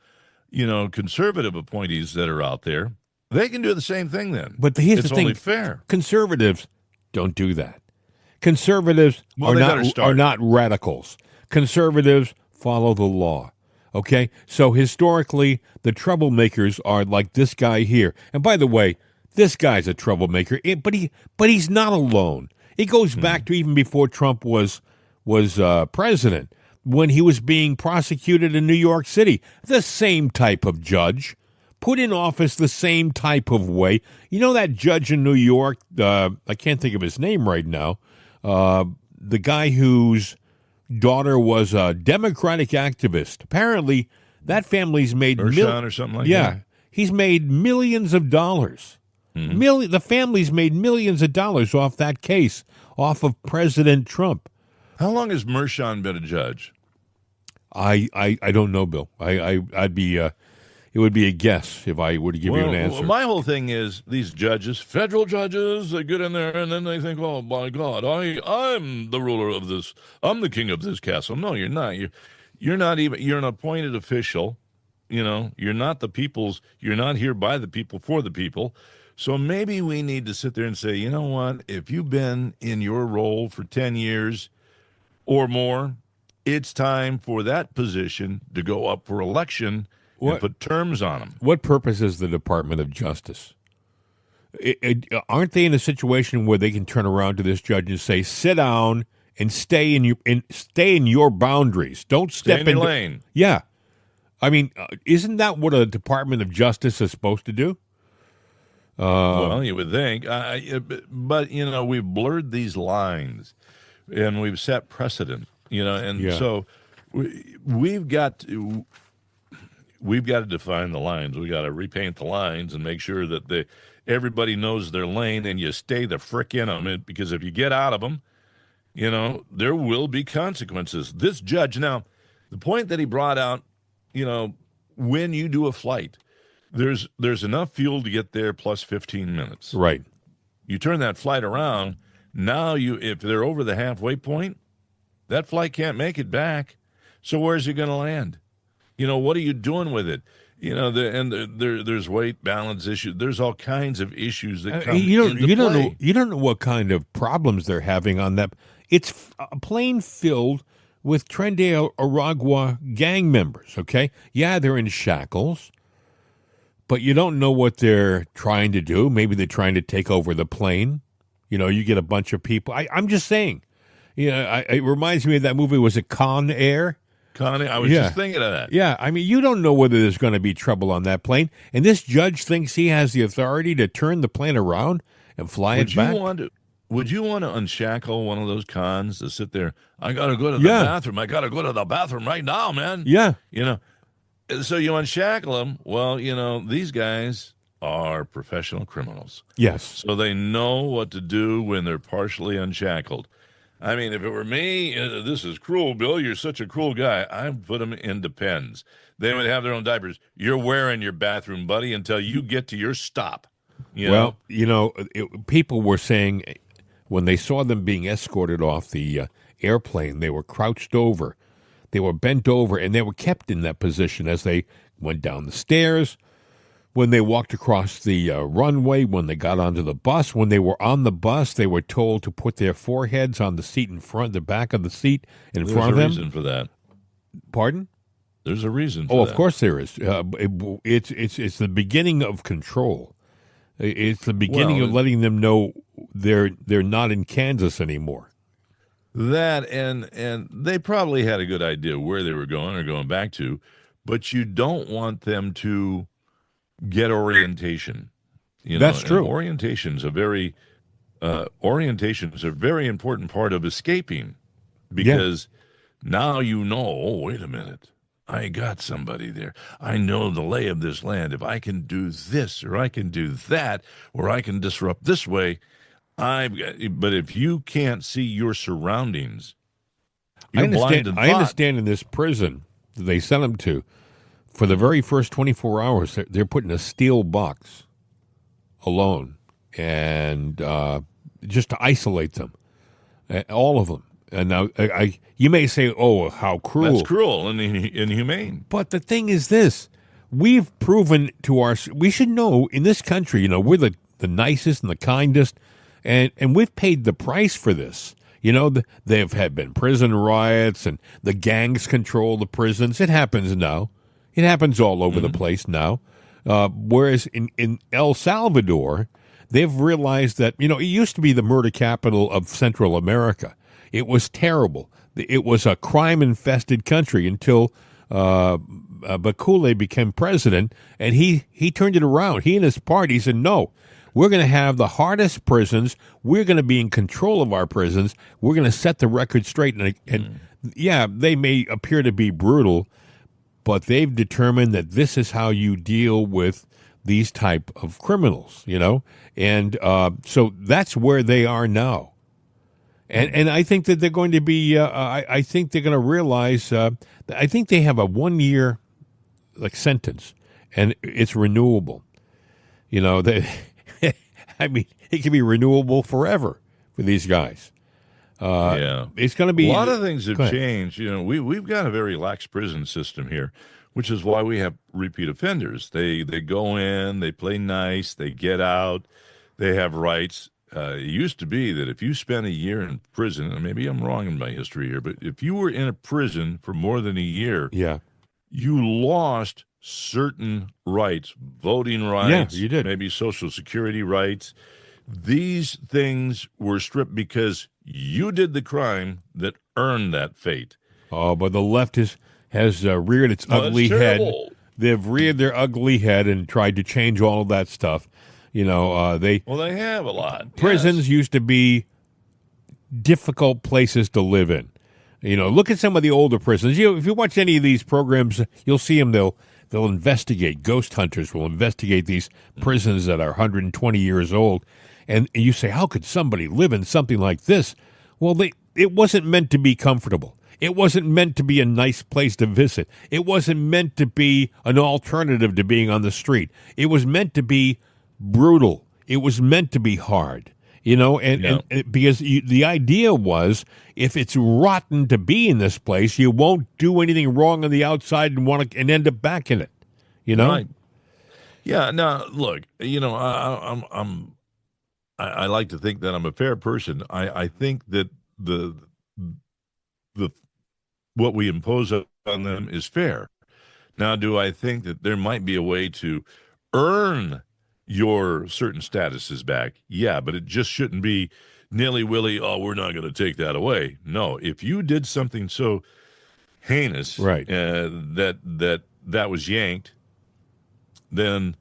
conservative appointees that are out there, they can do the same thing then. But here's it's the thing. Only fair. Conservatives don't do that. Conservatives are not radicals. Conservatives follow the law. Okay? So historically, the troublemakers are like this guy here. And by the way, this guy's a troublemaker. But he's not alone. It goes back to even before Trump was president, when he was being prosecuted in New York City. The same type of judge, put in office the same type of way. You know that judge in New York, I can't think of his name right now, the guy whose daughter was a Democratic activist. Apparently, that family's made or something like that. He's made millions of dollars. The family's made millions of dollars off that case, off of President Trump. How long has Mershon been a judge? I don't know, Bill. I'd be it would be a guess if I were to give you an answer. My whole thing is these judges, federal judges, they get in there and then they think, oh my God, I'm the ruler of this. I'm the king of this castle. No, you're not. You're not even. You're an appointed official. You're not the people's. You're not here by the people for the people. So maybe we need to sit there and say, you know what? If you've been in your role for 10 years or more, it's time for that position to go up for election and put terms on them. What purpose is the Department of Justice? Aren't they in a situation where they can turn around to this judge and say, sit down and stay in your boundaries. Don't step in your lane. Yeah. I mean, isn't that what a Department of Justice is supposed to do? Well, you would think. But, we've blurred these lines and we've set precedent, so we've got to define the lines. We got to repaint the lines and make sure that everybody knows their lane and you stay the frick in them. Because if you get out of them, there will be consequences. This judge, now, the point that he brought out, when you do a flight, there's enough fuel to get there plus 15 minutes. Right. You turn that flight around, now if they're over the halfway point, that flight can't make it back. So where's it going to land? What are you doing with it? There's weight balance issues. There's all kinds of issues that come into play. You don't know what kind of problems they're having on that. It's a plane filled with Tren de Aragua gang members, okay? Yeah, they're in shackles, but you don't know what they're trying to do. Maybe they're trying to take over the plane. You get a bunch of people. I'm just saying. It reminds me of that movie. Was it Con Air? I was just thinking of that. Yeah, I mean, you don't know whether there's going to be trouble on that plane, and this judge thinks he has the authority to turn the plane around and fly it back. Would you want to unshackle one of those cons to sit there? I got to go to the bathroom. I got to go to the bathroom right now, man. Yeah. So you unshackle them. Well, these guys are professional criminals. Yes. So they know what to do when they're partially unshackled. I mean, if it were me, this is cruel, Bill. You're such a cruel guy. I'd put them into pens. They would have their own diapers. You're wearing your bathroom, buddy, until you get to your stop. People were saying when they saw them being escorted off the airplane, they were crouched over. They were bent over, and they were kept in that position as they went down the stairs, when they walked across the runway, when they got onto the bus. When they were on the bus, they were told to put their foreheads on the seat in front, the back of the seat in front of them. There's a reason for that. Pardon? There's a reason for that. Of course there is. It's the beginning of control. It's the beginning of letting them know they're not in Kansas anymore. That and they probably had a good idea where they were going or going back to, but you don't want them to get orientation. That's true. Orientation's a very important part of escaping, because now oh, wait a minute. I got somebody there. I know the lay of this land. If I can do this, or I can do that, or I can disrupt this way, but if you can't see your surroundings, you're blind in thought. I understand in this prison that they sent them to, for the very first 24 hours, they're put in a steel box alone, and just to isolate them, all of them. And now, you may say, "Oh, how cruel!" That's cruel and inhumane. But the thing is, this: we've proven we should know in this country, we're the nicest and the kindest, and we've paid the price for this. They've been prison riots, and the gangs control the prisons. It happens now. It happens all over the place now. Whereas in El Salvador, they've realized that, it used to be the murder capital of Central America. It was terrible. It was a crime-infested country until Bakule became president, and he turned it around. He and his party said, no, we're going to have the hardest prisons. We're going to be in control of our prisons. We're going to set the record straight. And yeah, they may appear to be brutal, but they've determined that this is how you deal with these type of criminals, And so that's where they are now. And I think that they're going to be, I think they're going to realize, I think they have a 1-year sentence, and it's renewable. I mean, it can be renewable forever for these guys. It's going to be a lot of things have changed. We've got a very lax prison system here, which is why we have repeat offenders. They go in, they play nice, they get out, they have rights. It used to be that if you spent a year in prison, and maybe I'm wrong in my history here, but if you were in a prison for more than a year, you lost certain rights, voting rights, you did. Maybe Social Security rights. These things were stripped because you did the crime that earned that fate. Oh, but the left has reared its ugly head. They've reared their ugly head and tried to change all of that stuff. They have a lot. Prisons used to be difficult places to live in. Look at some of the older prisons. If you watch any of these programs, you'll see them. They'll investigate. Ghost hunters will investigate these prisons that are 120 years old, and you say, how could somebody live in something like this? Well, it wasn't meant to be comfortable. It wasn't meant to be a nice place to visit. It wasn't meant to be an alternative to being on the street. It was meant to be brutal. It was meant to be hard, and because the idea was, if it's rotten to be in this place, you won't do anything wrong on the outside and end up back in it, Right. Yeah. Now, look, I like to think that I'm a fair person. I think that the what we impose on them is fair. Now, do I think that there might be a way to earn your certain statuses back? Yeah, but it just shouldn't be nilly-willy, we're not going to take that away. No, if you did something so heinous right. That was yanked, then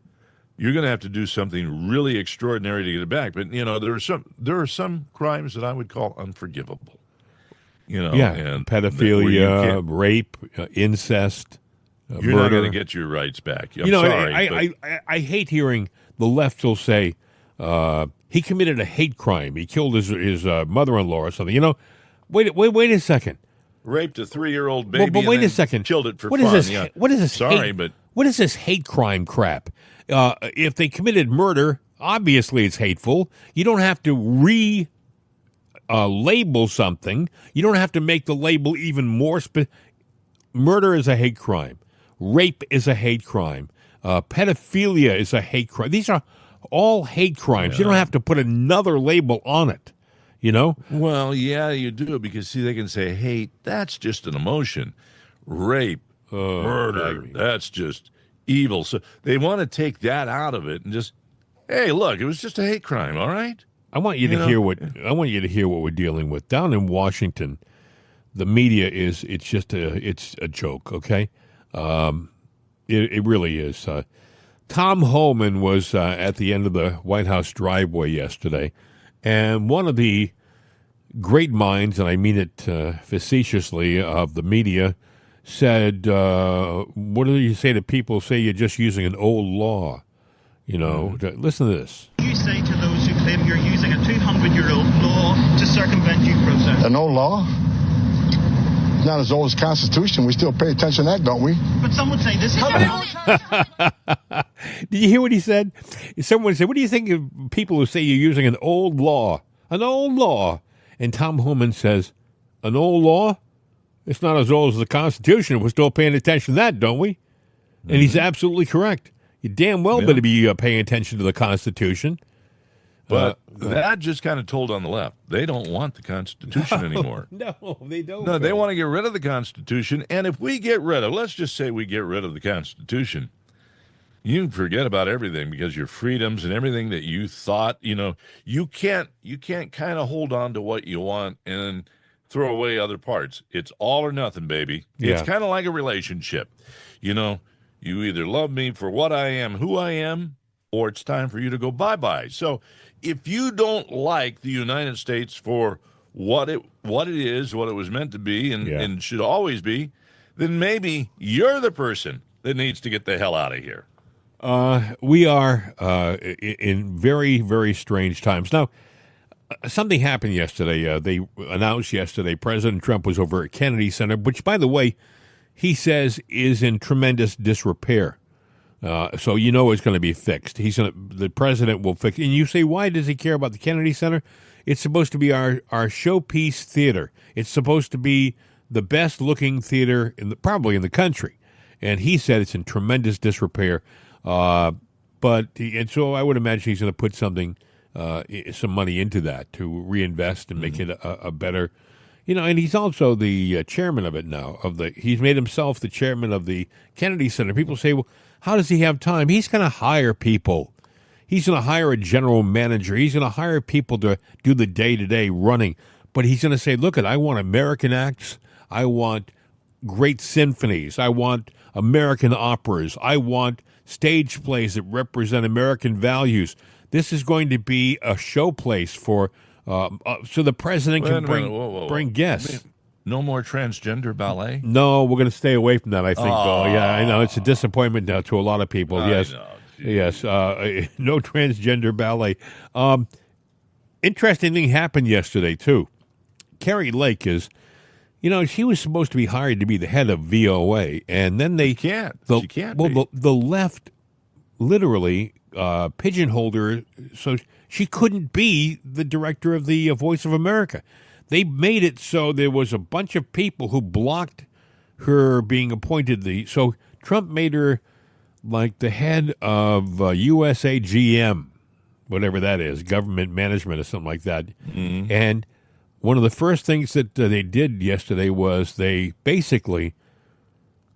you're going to have to do something really extraordinary to get it back. But, there are some crimes that I would call unforgivable. And pedophilia, rape, incest, you're murder. Not going to get your rights back. I'm sorry. I hate hearing the left will say he committed a hate crime. He killed his mother-in-law or something. Wait a second. Raped a 3-year-old baby. But wait a second. Killed it for fun. What is this? What is this hate crime crap? If they committed murder, obviously it's hateful. You don't have to label something. You don't have to make the label even more murder is a hate crime. Rape is a hate crime. Pedophilia is a hate crime. These are all hate crimes. You don't have to put another label on it, Well, yeah, you do, because, see, they can say hate, that's just an emotion. Rape, murder, that's just evil. So they want to take that out of it and just, hey, look, it was just a hate crime, all right? I want you to hear what we're dealing with down in Washington. The media it's a joke. Okay, it really is. Tom Homan was at the end of the White House driveway yesterday, and one of the great minds, and I mean it facetiously, of the media said, "What do you say to people who say you're just using an old law?" Listen to this. You say to those who claim you're using a 200-year-old law to circumvent due process? An old law? It's not as old as Constitution. We still pay attention to that, don't we? But some would say this is Did you hear what he said? Someone said, what do you think of people who say you're using an old law? An old law. And Tom Homan says, an old law? It's not as old as the Constitution. We're still paying attention to that, don't we? And he's absolutely correct. You damn well better be paying attention to the Constitution. But that just kind of told on the left. They don't want the Constitution anymore. No, they don't. No, they want to get rid of the Constitution. And if we get rid of, let's just say we get rid of the Constitution, you forget about everything because your freedoms and everything that you thought, you can't kind of hold on to what you want and throw away other parts. It's all or nothing, baby. It's Yeah. kind of like a relationship. You either love me for what I am, who I am, or it's time for you to go bye-bye. So if you don't like the United States for what it is, what it was meant to be and should always be, then maybe you're the person that needs to get the hell out of here. We are in very, very strange times. Now, something happened yesterday. They announced yesterday President Trump was over at Kennedy Center, which, by the way, he says is in tremendous disrepair. So it's going to be fixed. The president will fix it. And you say, why does he care about the Kennedy Center? It's supposed to be our showpiece theater. It's supposed to be the best looking theater probably in the country. And he said it's in tremendous disrepair. So I would imagine he's going to put some money into that to reinvest and make it a better, and he's also the chairman of it now. He's made himself the chairman of the Kennedy Center. People say, well, how does he have time? He's going to hire people. He's going to hire a general manager. He's going to hire people to do the day-to-day running. But he's going to say, look, I want American acts. I want great symphonies. I want American operas. I want stage plays that represent American values. This is going to be a showplace for so the president can bring guests. No more transgender ballet? No, we're going to stay away from that, I think, though. Yeah, I know. It's a disappointment now to a lot of people. Yes. Yes. No transgender ballet. Interesting thing happened yesterday, too. Carrie Lake is, she was supposed to be hired to be the head of VOA, and then she can't be. The left literally pigeonholed her, so she couldn't be the director of the Voice of America. They made it so there was a bunch of people who blocked her being appointed. So Trump made her like the head of USAGM, whatever that is, government management or something like that. Mm-hmm. And one of the first things that they did yesterday was they basically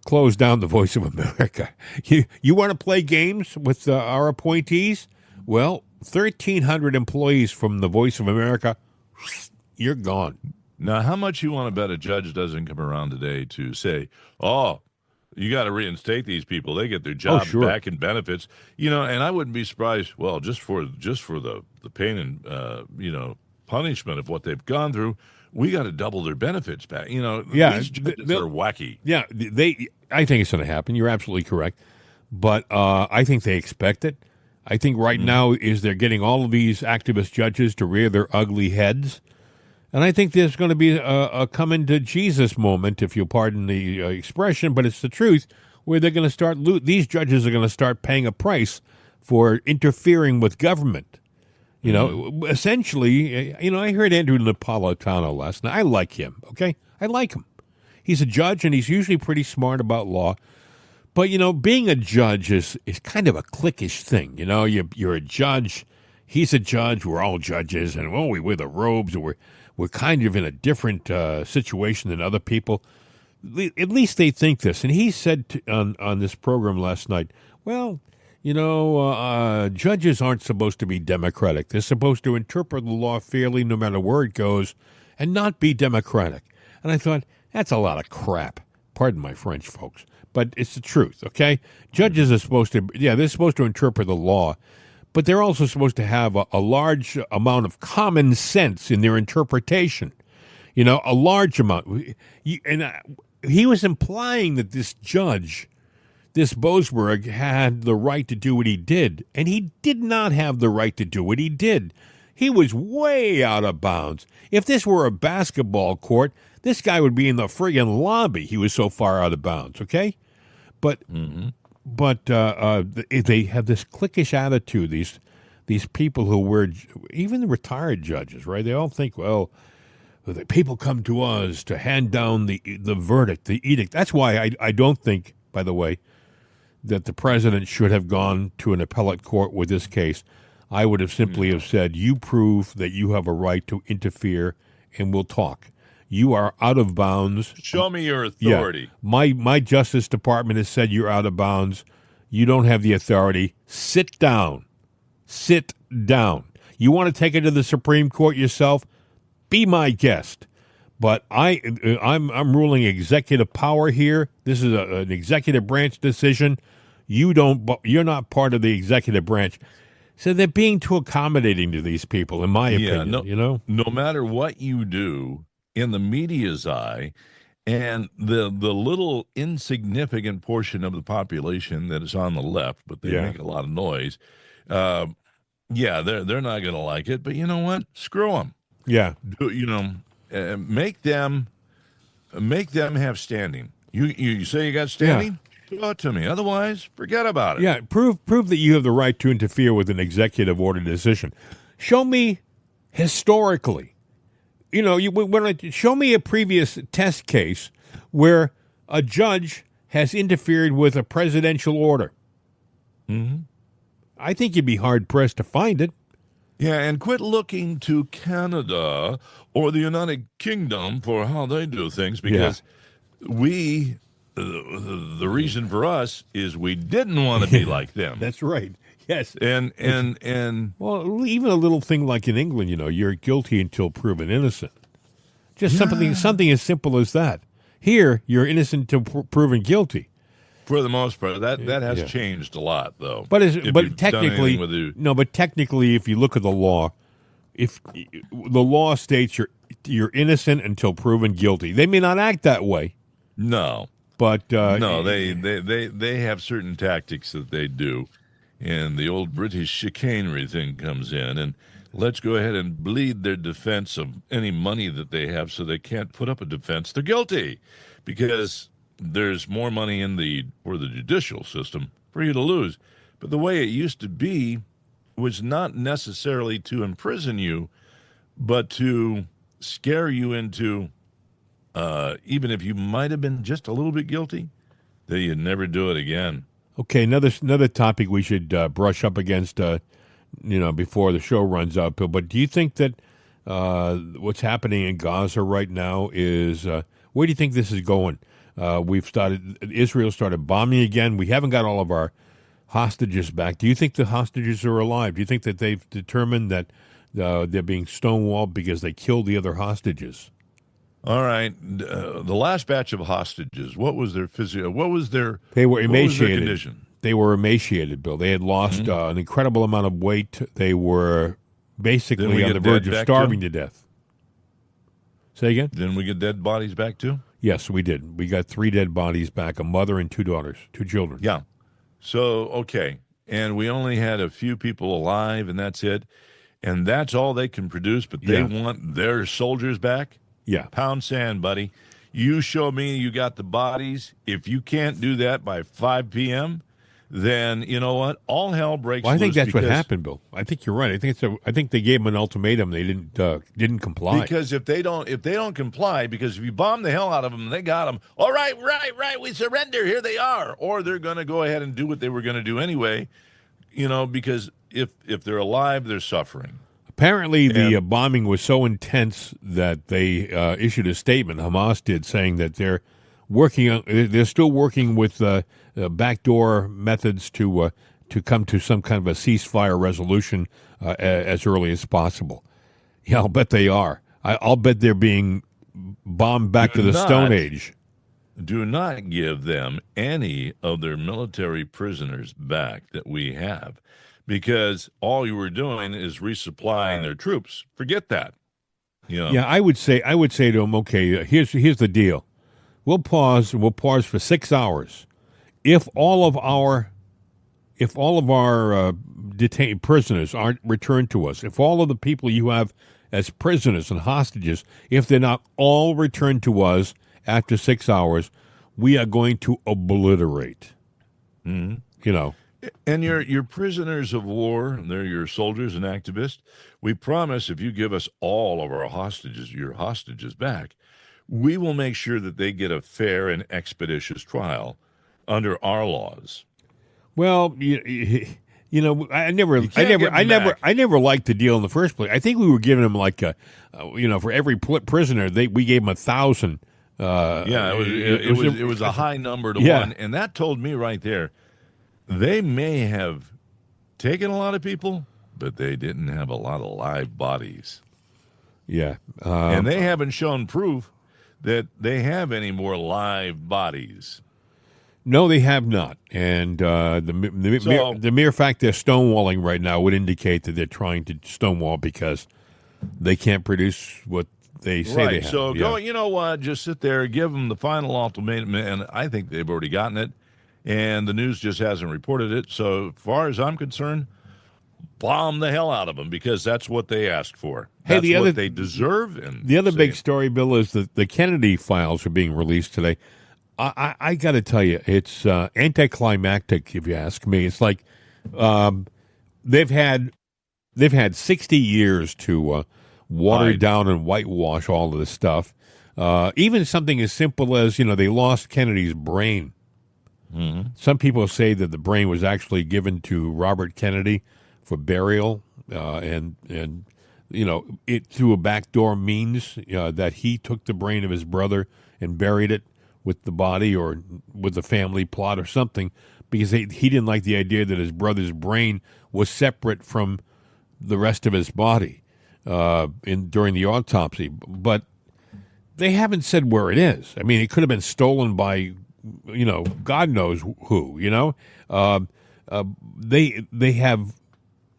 closed down the Voice of America. You want to play games with our appointees? Well, 1,300 employees from the Voice of America, you're gone. Now, how much you want to bet a judge doesn't come around today to say, oh, you got to reinstate these people. They get their jobs back and benefits. And I wouldn't be surprised, well, just for the pain and, punishment of what they've gone through, we got to double their benefits back. These judges are wacky. Yeah, I think it's going to happen. You're absolutely correct. But I think they expect it. I think right now is they're getting all of these activist judges to rear their ugly heads. And I think there's going to be a coming to Jesus moment, if you'll pardon the expression, but it's the truth, where they're going to start, these judges are going to start paying a price for interfering with government. Essentially, I heard Andrew Napolitano last night. I like him, okay? I like him. He's a judge, and he's usually pretty smart about law. But, being a judge is kind of a cliquish thing. You're a judge. He's a judge. We're all judges. And, we wear the robes. And we're kind of in a different situation than other people. At least they think this. And he said on this program last night, judges aren't supposed to be democratic. They're supposed to interpret the law fairly no matter where it goes and not be democratic. And I thought, that's a lot of crap. Pardon my French, folks. But it's the truth, okay? Judges are supposed to, they're supposed to interpret the law, but they're also supposed to have a large amount of common sense in their interpretation. A large amount. He was implying that this judge, this Boasberg, had the right to do what he did, and he did not have the right to do what he did. He was way out of bounds. If this were a basketball court, this guy would be in the friggin' lobby. He was so far out of bounds, okay? But they have this cliquish attitude, these people who were, even the retired judges, right? They all think, well, the people come to us to hand down the verdict, the edict. That's why I don't think, by the way, that the president should have gone to an appellate court with this case. I would have simply have said, you prove that you have a right to interfere, and we'll talk. You are out of bounds. Show me your authority. Yeah. My Justice Department has said you're out of bounds. You don't have the authority. Sit down. Sit down. You want to take it to the Supreme Court yourself? Be my guest. But I'm ruling executive power here. This is an executive branch decision. You're not part of the executive branch. So they're being too accommodating to these people, in my opinion. No matter what you do in the media's eye, and the little insignificant portion of the population that is on the left, but they make a lot of noise. They're not going to like it. But you know what? Screw them. Yeah. Make them have standing. You say you got standing? Show it to me. Otherwise, forget about it. Yeah, prove that you have the right to interfere with an executive order decision. Show me historically. Show me a previous test case where a judge has interfered with a presidential order. Mm-hmm. I think you'd be hard-pressed to find it. Yeah, and quit looking to Canada or the United Kingdom for how they do things, because the reason for us is we didn't want to be like them. That's right. Yes. And well, even a little thing like in England, you're guilty until proven innocent. Just something as simple as that. Here, you're innocent until proven guilty. For the most part, that has changed a lot, though. But technically, if you look at the law, if the law states you're innocent until proven guilty, they may not act that way. No, but they have certain tactics that they do, and the old British chicanery thing comes in, and let's go ahead and bleed their defense of any money that they have, so they can't put up a defense. They're guilty because there's more money for the judicial system for you to lose. But the way it used to be was not necessarily to imprison you, but to scare you into, even if you might have been just a little bit guilty, that you'd never do it again. Okay, another topic we should brush up against, before the show runs out. But do you think that what's happening in Gaza right now is, where do you think this is going? Israel started bombing again. We haven't got all of our hostages back. Do you think the hostages are alive? Do you think that they've determined that they're being stonewalled because they killed the other hostages? All right. The last batch of hostages, what was their They were emaciated. What was their condition? They were emaciated, Bill. They had lost an incredible amount of weight. They were basically on the verge of starving to death. Say again? Didn't we get dead bodies back too? Yes, we did. We got 3 dead bodies back, a mother and 2 daughters, 2 children. Yeah. So, okay. And we only had a few people alive, and that's it. And that's all they can produce, but they want their soldiers back? Yeah. Pound sand, buddy. You show me you got the bodies. If you can't do that by 5 p.m., then you know what? All hell breaks loose. I think that's what happened, Bill. I think you're right. I think they gave them an ultimatum. They didn't comply. Because if they don't comply, because if you bomb the hell out of them, they got them. All right, we surrender. Here they are. Or they're going to go ahead and do what they were going to do anyway. Because if they're alive, they're suffering. Apparently, the bombing was so intense that they issued a statement. Hamas did, saying that they're still working with backdoor methods to come to some kind of a ceasefire resolution as early as possible. Yeah, I'll bet they are. I'll bet they're being bombed back to the Stone Age. Do not give them any of their military prisoners back that we have, because all you were doing is resupplying their troops. Forget that. Yeah, I would say to them, okay, here's the deal. We'll pause for 6 hours. If all of our detained prisoners aren't returned to us, if all of the people you have as prisoners and hostages, if they're not all returned to us after 6 hours, we are going to obliterate. Mm-hmm. And your prisoners of war, they're your soldiers and activists. We promise if you give us all of our your hostages back, we will make sure that they get a fair and expeditious trial under our laws. Well, I never liked the deal in the first place. I think we were giving them for every prisoner, we gave them 1,000. It was a high number to one, and that told me right there, they may have taken a lot of people, but they didn't have a lot of live bodies. Yeah. And they haven't shown proof that they have any more live bodies. No, they have not. And the mere fact they're stonewalling right now would indicate that they're trying to stonewall because they can't produce what they say they have. So Yeah. go, you know what? Just sit there, give them the final ultimatum, and I think they've already gotten it, and the news just hasn't reported it. So as far as I'm concerned, bomb the hell out of them because that's what they asked for. Hey, That's what they deserve. And the other big story, Bill, is that the Kennedy files are being released today. I got to tell you, it's anticlimactic, if you ask me. It's like they've had 60 years to water down and whitewash all of this stuff. Even something as simple as, they lost Kennedy's brain. Mm-hmm. Some people say that the brain was actually given to Robert Kennedy for burial, and it through a backdoor means that he took the brain of his brother and buried it with the body or with the family plot or something, because he didn't like the idea that his brother's brain was separate from the rest of his body during the autopsy. But they haven't said where it is. I mean, it could have been stolen by, God knows who.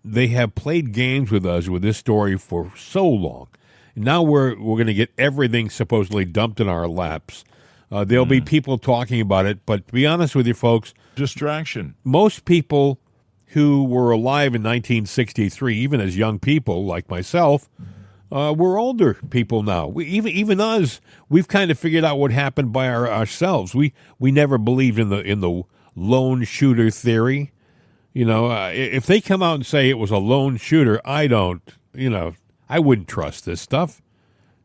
They have played games with us with this story for so long. Now we're going to get everything supposedly dumped in our laps. There'll be people talking about it, but to be honest with you, folks, distraction. Most people who were alive in 1963, even as young people like myself, we're older people now. Even us, we've kind of figured out what happened by ourselves. We never believed in the lone shooter theory. If they come out and say it was a lone shooter, I wouldn't trust this stuff.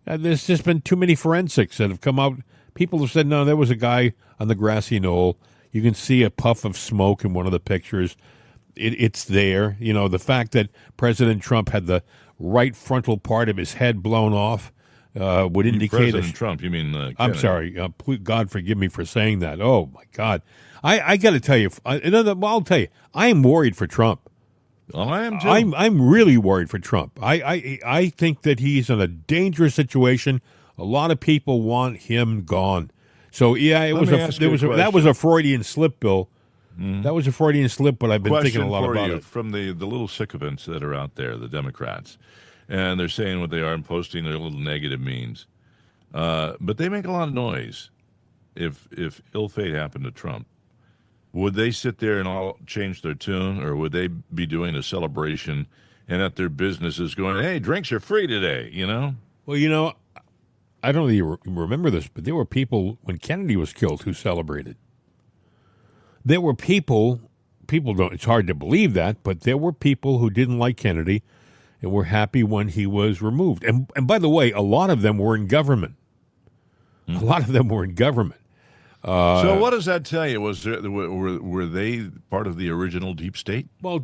There's just been too many forensics that have come out. People have said, no, there was a guy on the grassy knoll. You can see a puff of smoke in one of the pictures. It's there. The fact that President Trump had the right frontal part of his head blown off would indicate... President Trump, you mean Kennedy. I'm sorry. God forgive me for saying that. Oh, my God. I got to tell you, I'll tell you, I am worried for Trump. Oh, I am too. I'm really worried for Trump. I think that he's in a dangerous situation. A lot of people want him gone. So yeah, that was a Freudian slip, Bill. That was a Freudian slip, but I've been thinking a lot about it. From the little sycophants that are out there, the Democrats, and they're saying what they are and posting their little negative memes, but they make a lot of noise. If ill fate happened to Trump, would they sit there and all change their tune, or would they be doing a celebration and at their businesses going, "Hey, drinks are free today"? Well, I don't know if you remember this, but there were people when Kennedy was killed who celebrated. There were people don't. It's hard to believe that, but there were people who didn't like Kennedy and were happy when he was removed. And by the way, a lot of them were in government. A lot of them were in government. So what does that tell you? Were they part of the original deep state? Well,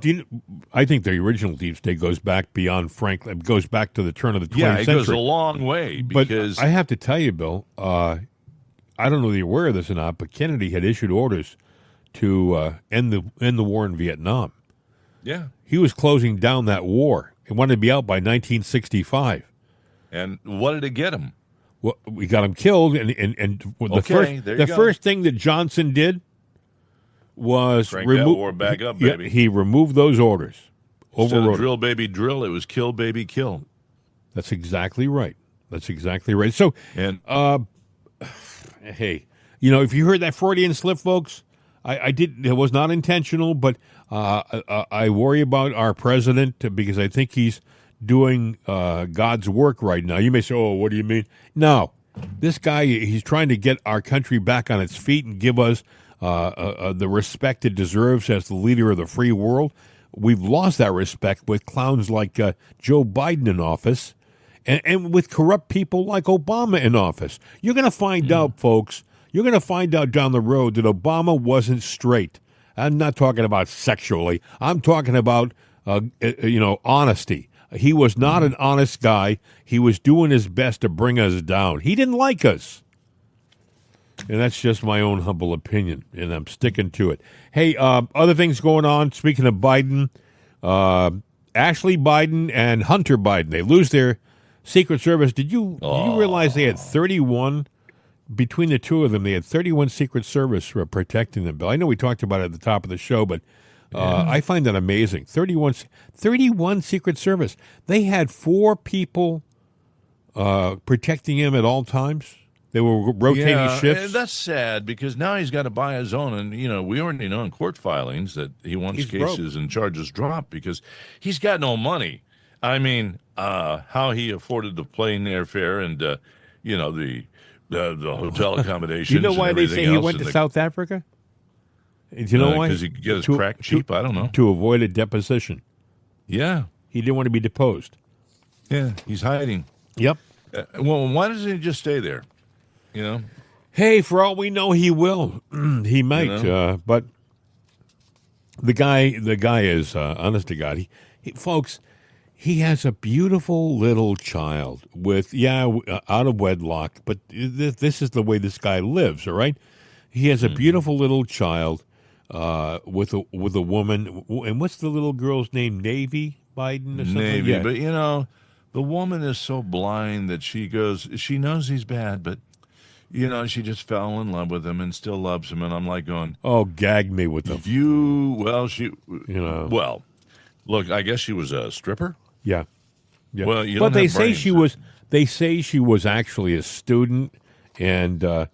I think the original deep state goes back beyond Franklin. Goes back to the turn of the 20th century. Yeah, it goes a long way. Because but I have to tell you, Bill, I don't know if you're aware of this or not, but Kennedy had issued orders to end the war in Vietnam. Yeah, he was closing down that war. He wanted to be out by 1965. And what did it get him? Well, we got him killed, and the first thing that Johnson did was remove war back up, baby. Yeah, he removed those orders. Instead of drill, baby, drill, it was kill, baby, kill. That's exactly right. So, and hey, if you heard that Freudian slip, folks, I did. It was not intentional, but I worry about our president because I think he's doing God's work right now. You may say, "Oh, what do you mean?" No, this guy, he's trying to get our country back on its feet and give us the respect it deserves as the leader of the free world. We've lost that respect with clowns like Joe Biden in office and with corrupt people like Obama in office. You're going to find out, folks, you're going to find out down the road that Obama wasn't straight. I'm not talking about sexually. I'm talking about, honesty. He was not an honest guy. He was doing his best to bring us down. He didn't like us. And that's just my own humble opinion, and I'm sticking to it. Hey, other things going on. Speaking of Biden, Ashley Biden and Hunter Biden, they lose their Secret Service. Did you realize they had 31, between the two of them, they had 31 Secret Service protecting them, Bill? I know we talked about it at the top of the show, but I find that amazing. 31 Secret Service. They had 4 people protecting him at all times. They were rotating shifts. And that's sad because now he's got to buy his own. And, we already know in court filings that he wants cases and charges dropped because he's got no money. I mean, how he afforded the plane airfare and, the hotel accommodations. You know why they say he went to South Africa? Do you know why? Because he could get his crack cheap. I don't know. To avoid a deposition. Yeah. He didn't want to be deposed. Yeah, he's hiding. Yep. Well, why doesn't he just stay there? Hey, for all we know, he will. He might. But the guy is honest to God. Folks, he has a beautiful little child with out of wedlock. But this is the way this guy lives. All right. He has a beautiful little child with a woman. And what's the little girl's name? Navy Biden or something? Navy, yeah. But the woman is so blind that she knows he's bad, but. She just fell in love with him and still loves him. And I'm like going, oh, gag me with them. Well, look, I guess she was a stripper. Yeah. Well, but they say she was actually a student and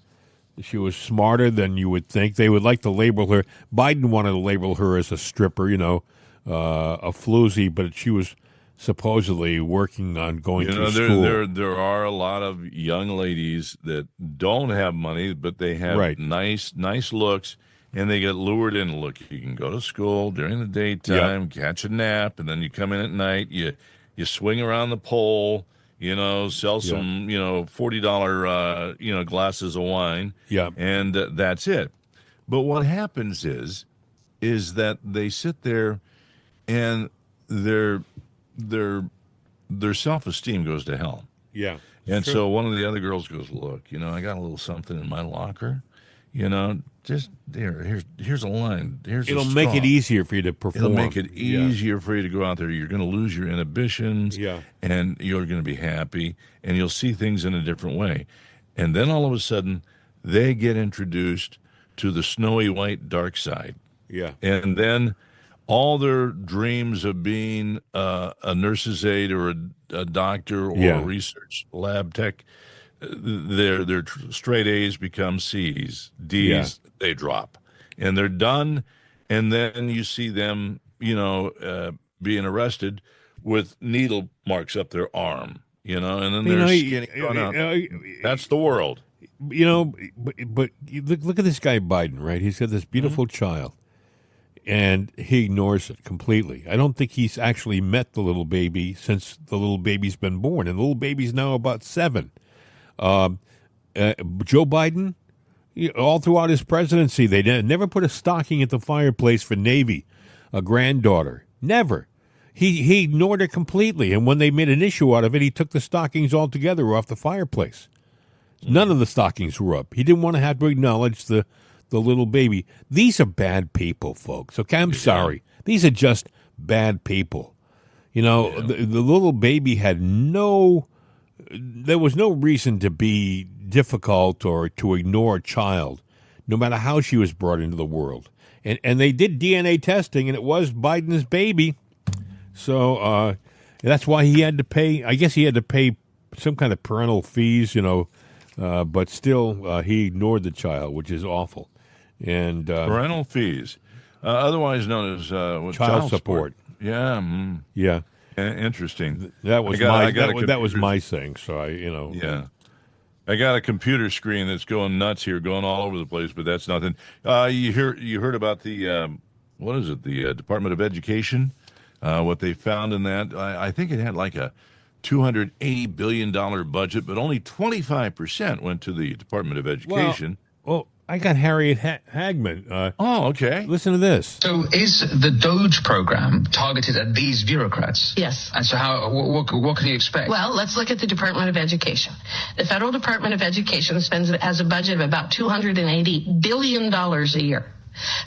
she was smarter than you would think. They would like to label her. Biden wanted to label her as a stripper, a floozy, but she was supposedly working on going to school. There are a lot of young ladies that don't have money, but they have nice looks, and they get lured in. Look, you can go to school during the daytime, catch a nap, and then you come in at night. You swing around the pole, sell some, $40, glasses of wine, and that's it. But what happens is that they sit there, and their self-esteem goes to hell. Yeah. And so one of the other girls goes, look, I got a little something in my locker, just here's a line. It'll make it easier for you to perform. It'll make it easier for you to go out there. You're going to lose your inhibitions and you're going to be happy and you'll see things in a different way. And then all of a sudden they get introduced to the snowy white dark side. Yeah. And then all their dreams of being a nurse's aide or a doctor or a research lab tech, their straight A's become C's, D's they drop, and they're done. And then you see them, being arrested with needle marks up their arm, and then they're skinny going out. That's the world, But look at this guy Biden, right? He's got this beautiful child. And he ignores it completely. I don't think he's actually met the little baby since the little baby's been born. And the little baby's now about 7. Joe Biden, all throughout his presidency, they never put a stocking at the fireplace for Navy, a granddaughter. Never. He ignored it completely. And when they made an issue out of it, he took the stockings altogether off the fireplace. None of the stockings were up. He didn't want to have to acknowledge the little baby. These are bad people, folks. Okay, I'm sorry. These are just bad people. The little baby had there was no reason to be difficult or to ignore a child, no matter how she was brought into the world. And they did DNA testing, and it was Biden's baby. So that's why he had to pay. I guess he had to pay some kind of parental fees, but still he ignored the child, which is awful. And parental fees, otherwise known as child support. Yeah, yeah. Interesting. That was my thing. So I got a computer screen that's going nuts here, going all over the place. But that's nothing. You heard about the what is it? The Department of Education. What they found in that, I think it had like a $280 billion budget, but only 25% went to the Department of Education. Well, I got Harriet Hagman. Oh, okay. Listen to this. So is the Doge program targeted at these bureaucrats? Yes. And so what can you expect? Well, let's look at the Department of Education. The Federal Department of Education has a budget of about $280 billion a year.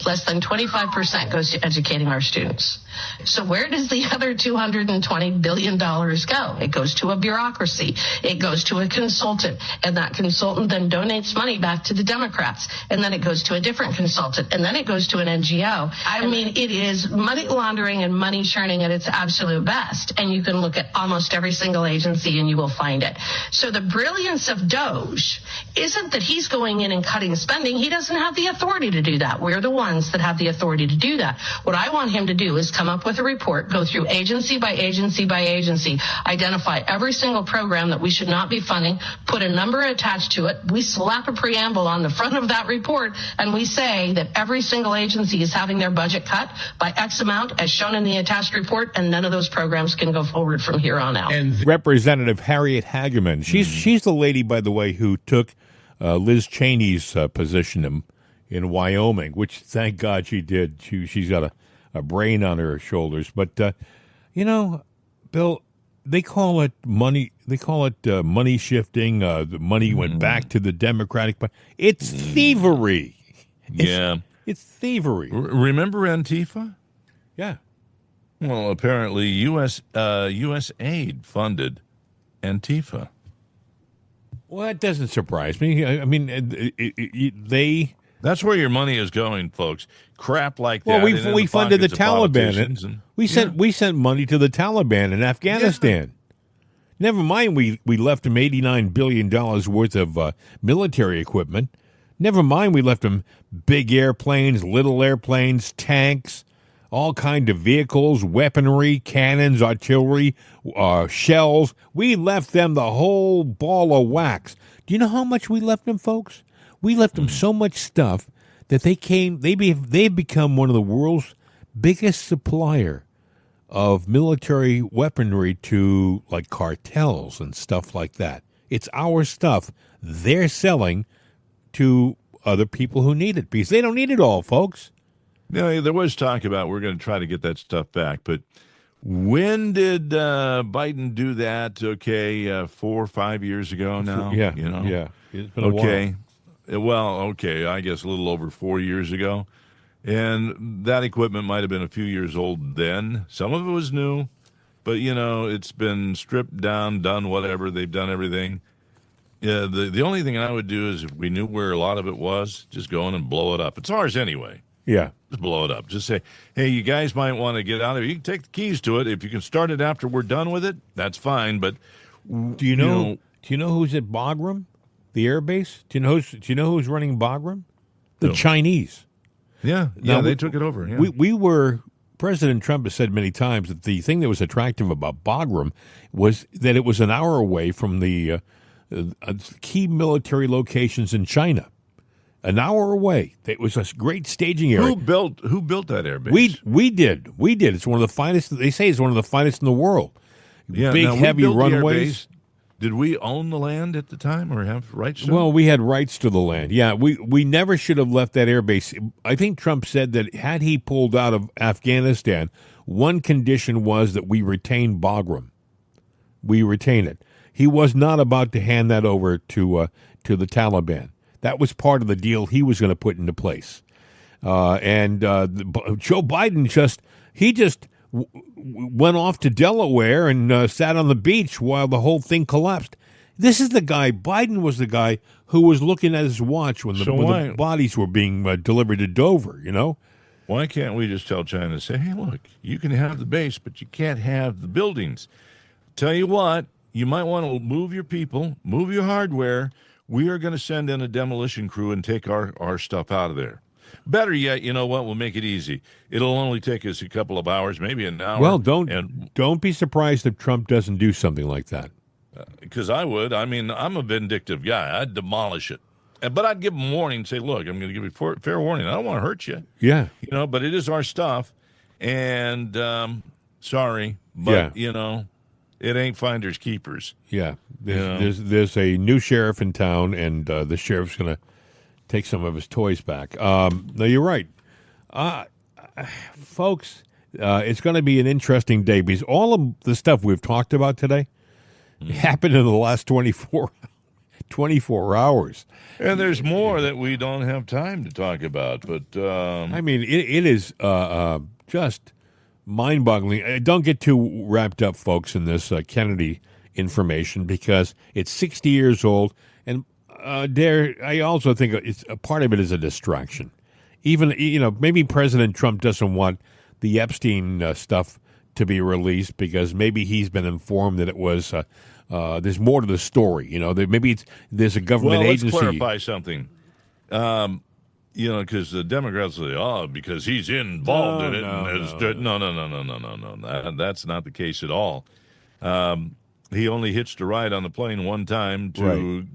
Less than 25% goes to educating our students. So where does the other $220 billion go? It goes to a bureaucracy. It goes to a consultant. And that consultant then donates money back to the Democrats. And then it goes to a different consultant. And then it goes to an NGO. I mean, it is money laundering and money churning at its absolute best. And you can look at almost every single agency and you will find it. So the brilliance of Doge isn't that he's going in and cutting spending. He doesn't have the authority to do that. We're the ones that have the authority to do that. What I want him to do is come up with a report, go through agency by agency by agency, identify every single program that we should not be funding, put a number attached to it. We slap a preamble on the front of that report, and we say that every single agency is having their budget cut by X amount as shown in the attached report, and none of those programs can go forward from here on out. And Representative Harriet Hageman, she's the lady, by the way, who took Liz Cheney's position in Wyoming, which thank God she did. She's got a brain on her shoulders. But Bill, they call it money. They call it money shifting. The money went back to the Democratic Party. It's thievery. It's thievery. Remember Antifa? Yeah. Well, apparently U.S. aid funded Antifa. Well, that doesn't surprise me. I mean, they. That's where your money is going, folks. Crap like that. Well, we funded the Taliban. We sent money to the Taliban in Afghanistan. Yeah. Never mind, we left them $89 billion worth of military equipment. Never mind, we left them big airplanes, little airplanes, tanks, all kinds of vehicles, weaponry, cannons, artillery, shells. We left them the whole ball of wax. Do you know how much we left them, folks? We left them so much stuff that they've become one of the world's biggest supplier of military weaponry to like cartels and stuff like that. It's our stuff they're selling to other people who need it because they don't need it all, folks. Yeah, there was talk about we're going to try to get that stuff back, but when did Biden do that? Okay, 4 or 5 years ago now. Yeah, yeah. It's been a while. Well, okay, I guess a little over 4 years ago. And that equipment might have been a few years old then. Some of it was new, but, it's been stripped down, done whatever. They've done everything. Yeah, the only thing I would do is if we knew where a lot of it was, just go in and blow it up. It's ours anyway. Yeah. Just blow it up. Just say, hey, you guys might want to get out of it. You can take the keys to it. If you can start it after we're done with it, that's fine. But do you know who's at Bagram? The air base? Do you know who's running Bagram? The Chinese. Yeah, they took it over. Yeah. President Trump has said many times that the thing that was attractive about Bagram was that it was an hour away from the key military locations in China. An hour away. It was a great staging area. Who built that air base? We did. It's one of the finest. They say it's one of the finest in the world. Yeah, big, heavy runways. Did we own the land at the time or have rights to it? Well, we had rights to the land. Yeah, we never should have left that air base. I think Trump said that had he pulled out of Afghanistan, one condition was that we retain Bagram. We retain it. He was not about to hand that over to the Taliban. That was part of the deal he was going to put into place. And Joe Biden just went off to Delaware and sat on the beach while the whole thing collapsed. This is the guy, Biden was the guy who was looking at his watch when the bodies were being delivered to Dover, Why can't we just tell China, say, hey, look, you can have the base, but you can't have the buildings. Tell you what, you might want to move your people, move your hardware. We are going to send in a demolition crew and take our stuff out of there. Better yet, you know what? We'll make it easy. It'll only take us a couple of hours, maybe an hour. Well, don't be surprised if Trump doesn't do something like that. Because I would. I mean, I'm a vindictive guy. I'd demolish it. But I'd give him warning and say, look, I'm going to give you fair warning. I don't want to hurt you. Yeah. But it is our stuff. And sorry, but, it ain't finders keepers. Yeah. There's a new sheriff in town, and the sheriff's going to take some of his toys back. No, you're right. Folks, it's going to be an interesting day because all of the stuff we've talked about today happened in the last 24 hours. And there's more that we don't have time to talk about. But I mean, it is just mind-boggling. Don't get too wrapped up, folks, in this Kennedy information because it's 60 years old. And I also think it's a part of it is a distraction. Even, maybe President Trump doesn't want the Epstein stuff to be released because maybe he's been informed that it was there's more to the story. Maybe there's a government agency. Let's clarify something. Because the Democrats say, because he's involved in it. No. That's not the case at all. He only hitched a ride on the plane one time to,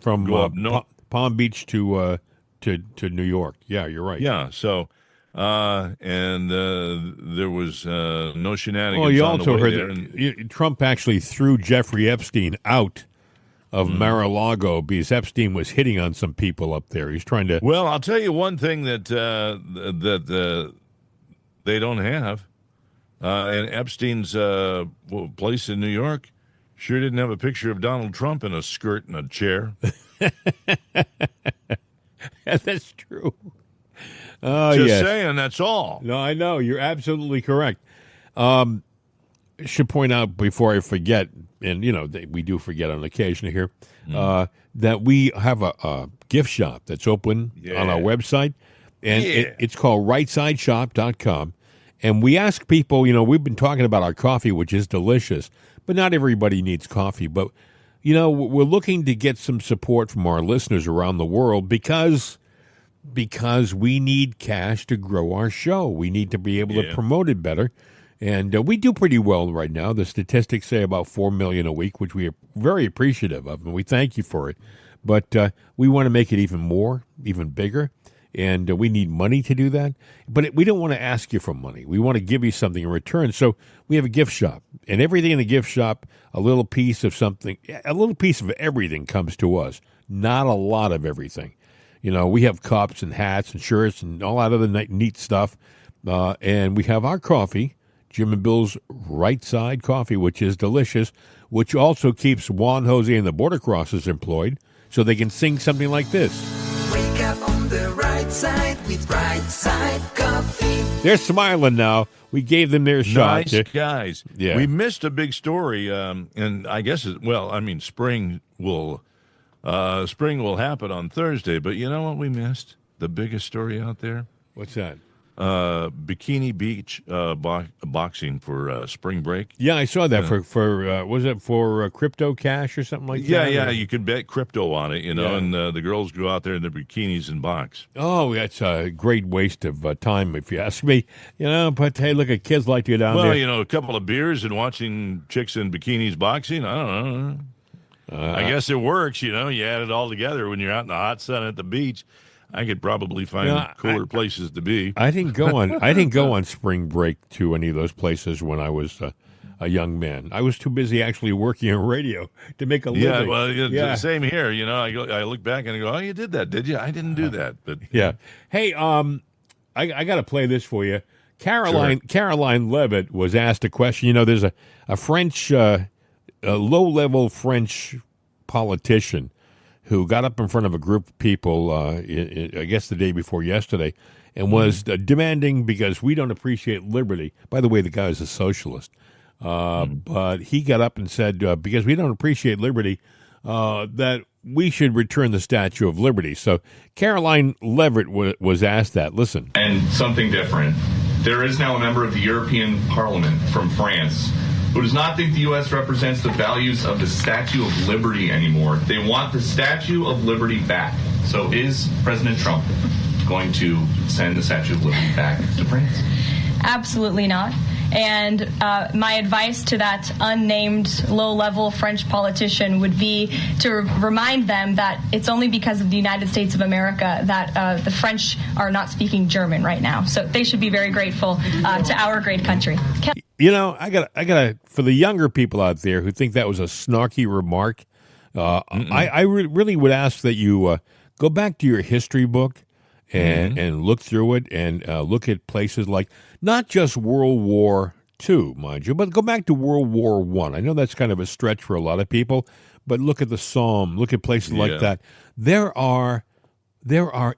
from go up north. Palm Beach to New York. Yeah, you're right. Yeah, so and there was no shenanigans. Well, you on also the way heard there. that Trump actually threw Jeffrey Epstein out of Mar-a-Lago because Epstein was hitting on some people up there. He's trying to. Well, I'll tell you one thing that they don't have, and Epstein's place in New York sure didn't have a picture of Donald Trump in a skirt and a chair. That's true. Just saying, that's all. No, I know. You're absolutely correct. Should point out before I forget, and we do forget on occasion here, that we have a gift shop that's open on our website, and it's called rightsideshop.com. And we ask people, we've been talking about our coffee, which is delicious, but not everybody needs coffee. But, we're looking to get some support from our listeners around the world because we need cash to grow our show. We need to be able to promote it better. And we do pretty well right now. The statistics say about $4 million a week, which we are very appreciative of, and we thank you for it. But we want to make it even more, even bigger, and we need money to do that. But we don't want to ask you for money. We want to give you something in return. So we have a gift shop, and everything in the gift shop, a little piece of something, a little piece of everything comes to us, not a lot of everything. We have cups and hats and shirts and all that other neat stuff, and we have our coffee, Jim and Bill's Right Side Coffee, which is delicious, which also keeps Juan, Jose, and the Border Crossers employed so they can sing something like this. Wake up on the right side with Right Side Coffee. They're smiling now. We gave them their shot. Nice guys. Yeah. We missed a big story, and I guess, spring will happen on Thursday, but you know what we missed? The biggest story out there? What's that? Bikini Beach boxing for spring break. Yeah, I saw that for was it for crypto cash or something like that? Yeah, you can bet crypto on it, and the girls go out there in their bikinis and box. Oh, that's a great waste of time, if you ask me. But hey, look at kids like to go down there. Well, a couple of beers and watching chicks in bikinis boxing, I don't know. I guess it works, you add it all together when you're out in the hot sun at the beach. I could probably find cooler places to be. I didn't go on spring break to any of those places when I was a young man. I was too busy actually working on radio to make a living. Well, same here. I look back and I go, "Oh, you did that, did you?" I didn't do that, but yeah. Hey, I got to play this for you. Caroline Levitt was asked a question. There's a French, a low-level French politician who got up in front of a group of people, I guess the day before yesterday, and was demanding, because we don't appreciate liberty. By the way, the guy is a socialist. But he got up and said, because we don't appreciate liberty, that we should return the Statue of Liberty. So Caroline Levitt was asked that. Listen. And something different. There is now a member of the European Parliament from France who does not think the U.S. represents the values of the Statue of Liberty anymore. They want the Statue of Liberty back. So is President Trump going to send the Statue of Liberty back to France? Absolutely not. And my advice to that unnamed low-level French politician would be to remind them that it's only because of the United States of America that the French are not speaking German right now. So they should be very grateful to our great country. I got for the younger people out there who think that was a snarky remark, I really would ask that you Go back to your history book and look through it and look at places like not just World War II, mind you, but go back to World War I. I know that's kind of a stretch for a lot of people, but look at the Somme, look at places like that. There are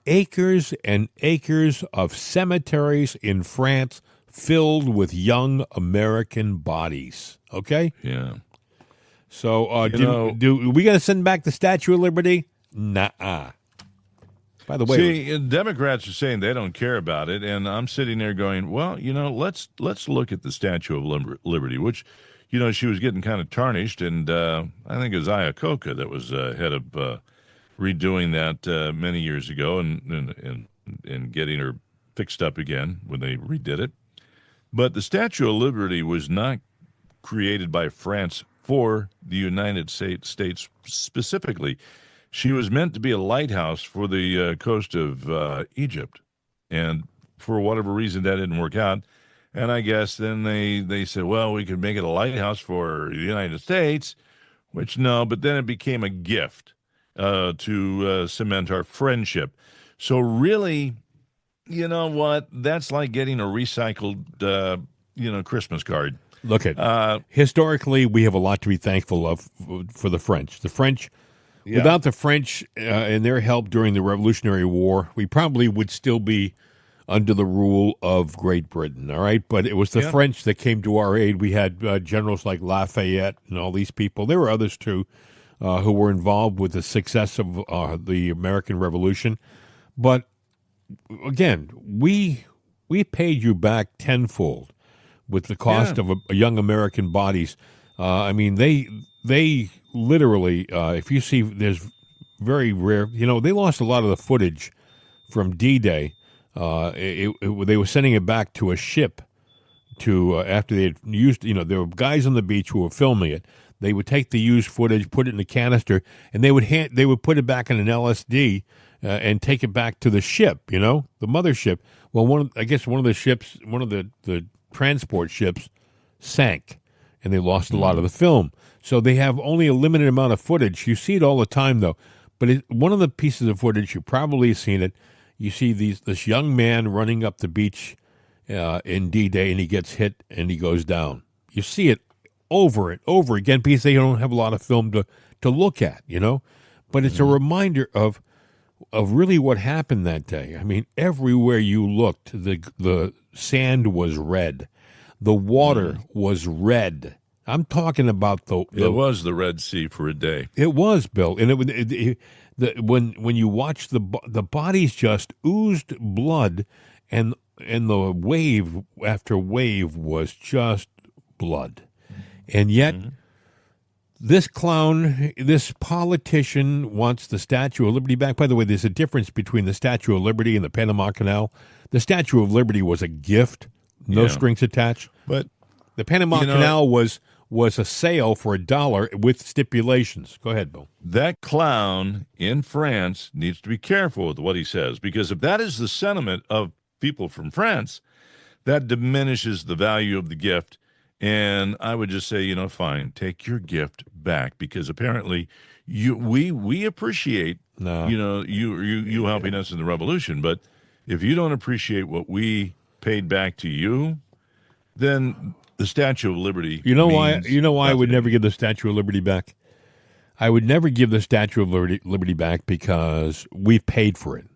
acres and acres of cemeteries in France filled with young American bodies. Okay? Yeah. So do we got to send back the Statue of Liberty? Nuh-uh. By the way, see, Democrats are saying they don't care about it, and I'm sitting there going, well, let's look at the Statue of Liberty, which, she was getting kind of tarnished, and I think it was Iacocca that was head of redoing that many years ago and getting her fixed up again when they redid it. But the Statue of Liberty was not created by France for the United States specifically. She was meant to be a lighthouse for the coast of Egypt. And for whatever reason, that didn't work out. And I guess then they said, well, we could make it a lighthouse for the United States, which no, but then it became a gift to cement our friendship. So really, you know what? That's like getting a recycled, Christmas card. Look at historically, we have a lot to be thankful of for the French. The French, without the French and their help during the Revolutionary War, we probably would still be under the rule of Great Britain. All right, but it was the French that came to our aid. We had generals like Lafayette and all these people. There were others too who were involved with the success of the American Revolution. But again, we paid you back tenfold with the cost of a young American bodies. I mean, they literally, if you see, there's very rare, they lost a lot of the footage from D-Day. They were sending it back to a ship after they had used, there were guys on the beach who were filming it. They would take the used footage, put it in a canister, and they would put it back in an LSD and take it back to the ship, the mothership. Well, one of the transport ships sank, and they lost a lot of the film. So they have only a limited amount of footage. You see it all the time, though. But one of the pieces of footage, you probably have seen it, you see this young man running up the beach in D-Day, and he gets hit, and he goes down. You see it over and over again because they don't have a lot of film to look at, But it's a reminder of really what happened that day. I mean, everywhere you looked, the sand was red. The water was red. I'm talking about it was the Red Sea for a day. It was, Bill, and when you watch the bodies just oozed blood, and the wave after wave was just blood, and yet this clown, this politician wants the Statue of Liberty back. By the way, there's a difference between the Statue of Liberty and the Panama Canal. The Statue of Liberty was a gift, no strings attached. But the Panama Canal was a sale for $1 with stipulations. Go ahead, Bill. That clown in France needs to be careful with what he says, because if that is the sentiment of people from France, that diminishes the value of the gift. And I would just say, fine, take your gift back, because apparently we appreciate you helping us in the revolution, but if you don't appreciate what we paid back to you, then the Statue of Liberty. You know why I would never give the Statue of Liberty back? I would never give the Statue of Liberty back because we've paid for it.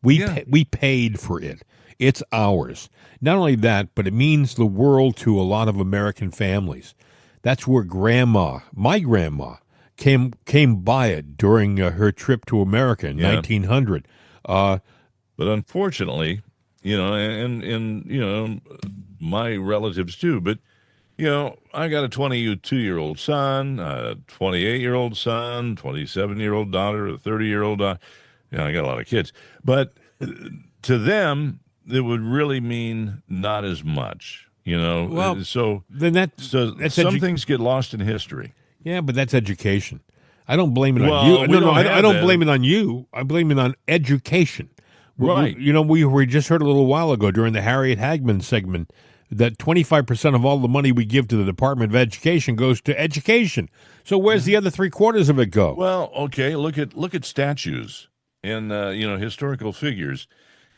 We paid for it. It's ours. Not only that, but it means the world to a lot of American families. That's where my grandma, came by it during her trip to America in 1900. But unfortunately, and my relatives too, but I got a 22-year-old son, a 28-year-old son, 27-year-old daughter, a 30-year-old daughter. I got a lot of kids, but to them, it would really mean not as much, Well, so then some things get lost in history. Yeah, but that's education. I don't blame it on you. I don't blame it on you. I blame it on education. Right. We just heard a little while ago during the Harriet Hagman segment that 25% of all the money we give to the Department of Education goes to education. So where's the other 3/4 of it go? Well, okay, look at statues. and historical figures.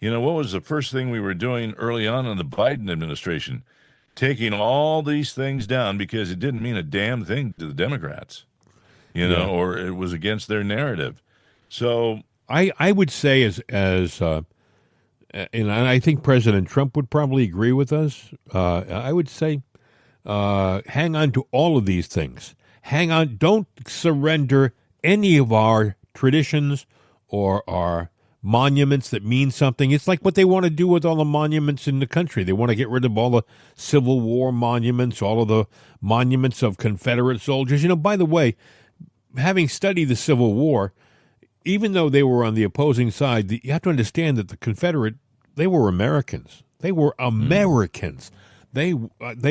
What was the first thing we were doing early on in the Biden administration? Taking all these things down because it didn't mean a damn thing to the Democrats, or it was against their narrative. So I would say and I think President Trump would probably agree with us. I would say hang on to all of these things. Hang on. Don't surrender any of our traditions or our monuments that mean something. It's like what they want to do with all the monuments in the country. They want to get rid of all the Civil War monuments, all of the monuments of Confederate soldiers. By the way, having studied the Civil War, even though they were on the opposing side, you have to understand that the Confederate, they were Americans. They were Americans. They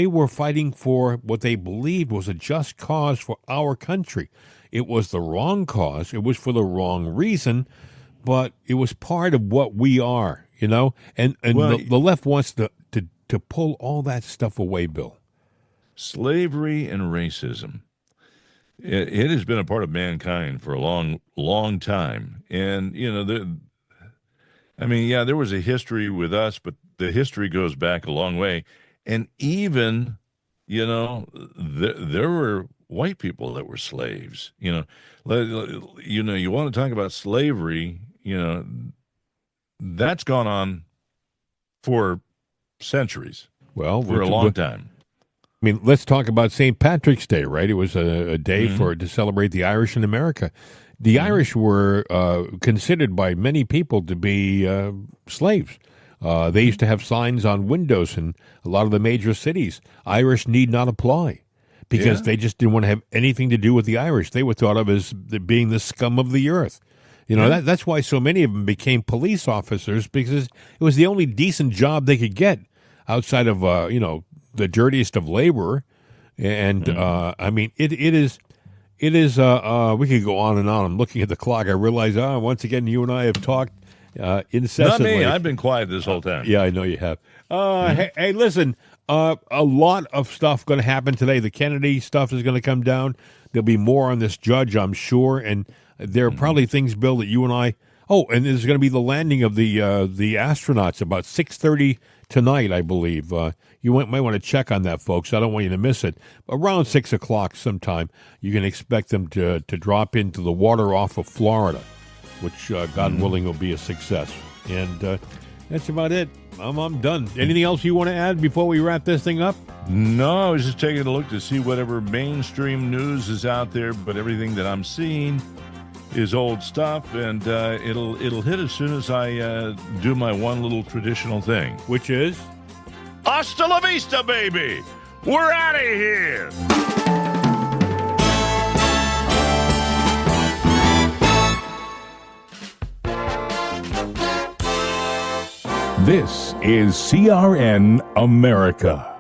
were fighting for what they believed was a just cause for our country. It was the wrong cause. It was for the wrong reason, but it was part of what we are, And the left wants to pull all that stuff away, Bill. Slavery and racism. It has been a part of mankind for a long, long time. And, there was a history with us, but the history goes back a long way. And even, there were white people that were slaves. You want to talk about slavery, that's gone on for centuries. Well, for a long time. Let's talk about St. Patrick's Day, right? It was a day to celebrate the Irish in America. The Irish were considered by many people to be slaves. They used to have signs on windows in a lot of the major cities. Irish need not apply because they just didn't want to have anything to do with the Irish. They were thought of as being the scum of the earth. That's why so many of them became police officers, because it was the only decent job they could get outside of, the dirtiest of labor. And, it is, we could go on and on. I'm looking at the clock. I realize, once again, you and I have talked incessantly. Not me. I've been quiet this whole time. Yeah, I know you have. Hey, listen, a lot of stuff going to happen today. The Kennedy stuff is going to come down. There'll be more on this judge, I'm sure. And there are probably things, Bill, that you and I... Oh, and there's going to be the landing of the astronauts about 6:30 tonight, I believe. You might want to check on that, folks. I don't want you to miss it. Around 6 o'clock sometime, you can expect them to drop into the water off of Florida, which, God willing, will be a success. And that's about it. I'm done. Anything else you want to add before we wrap this thing up? No, I was just taking a look to see whatever mainstream news is out there, but everything that I'm seeing is old stuff, and it'll hit as soon as I do my one little traditional thing. Which is? Hasta la vista, baby! We're out of here! This is CRN America.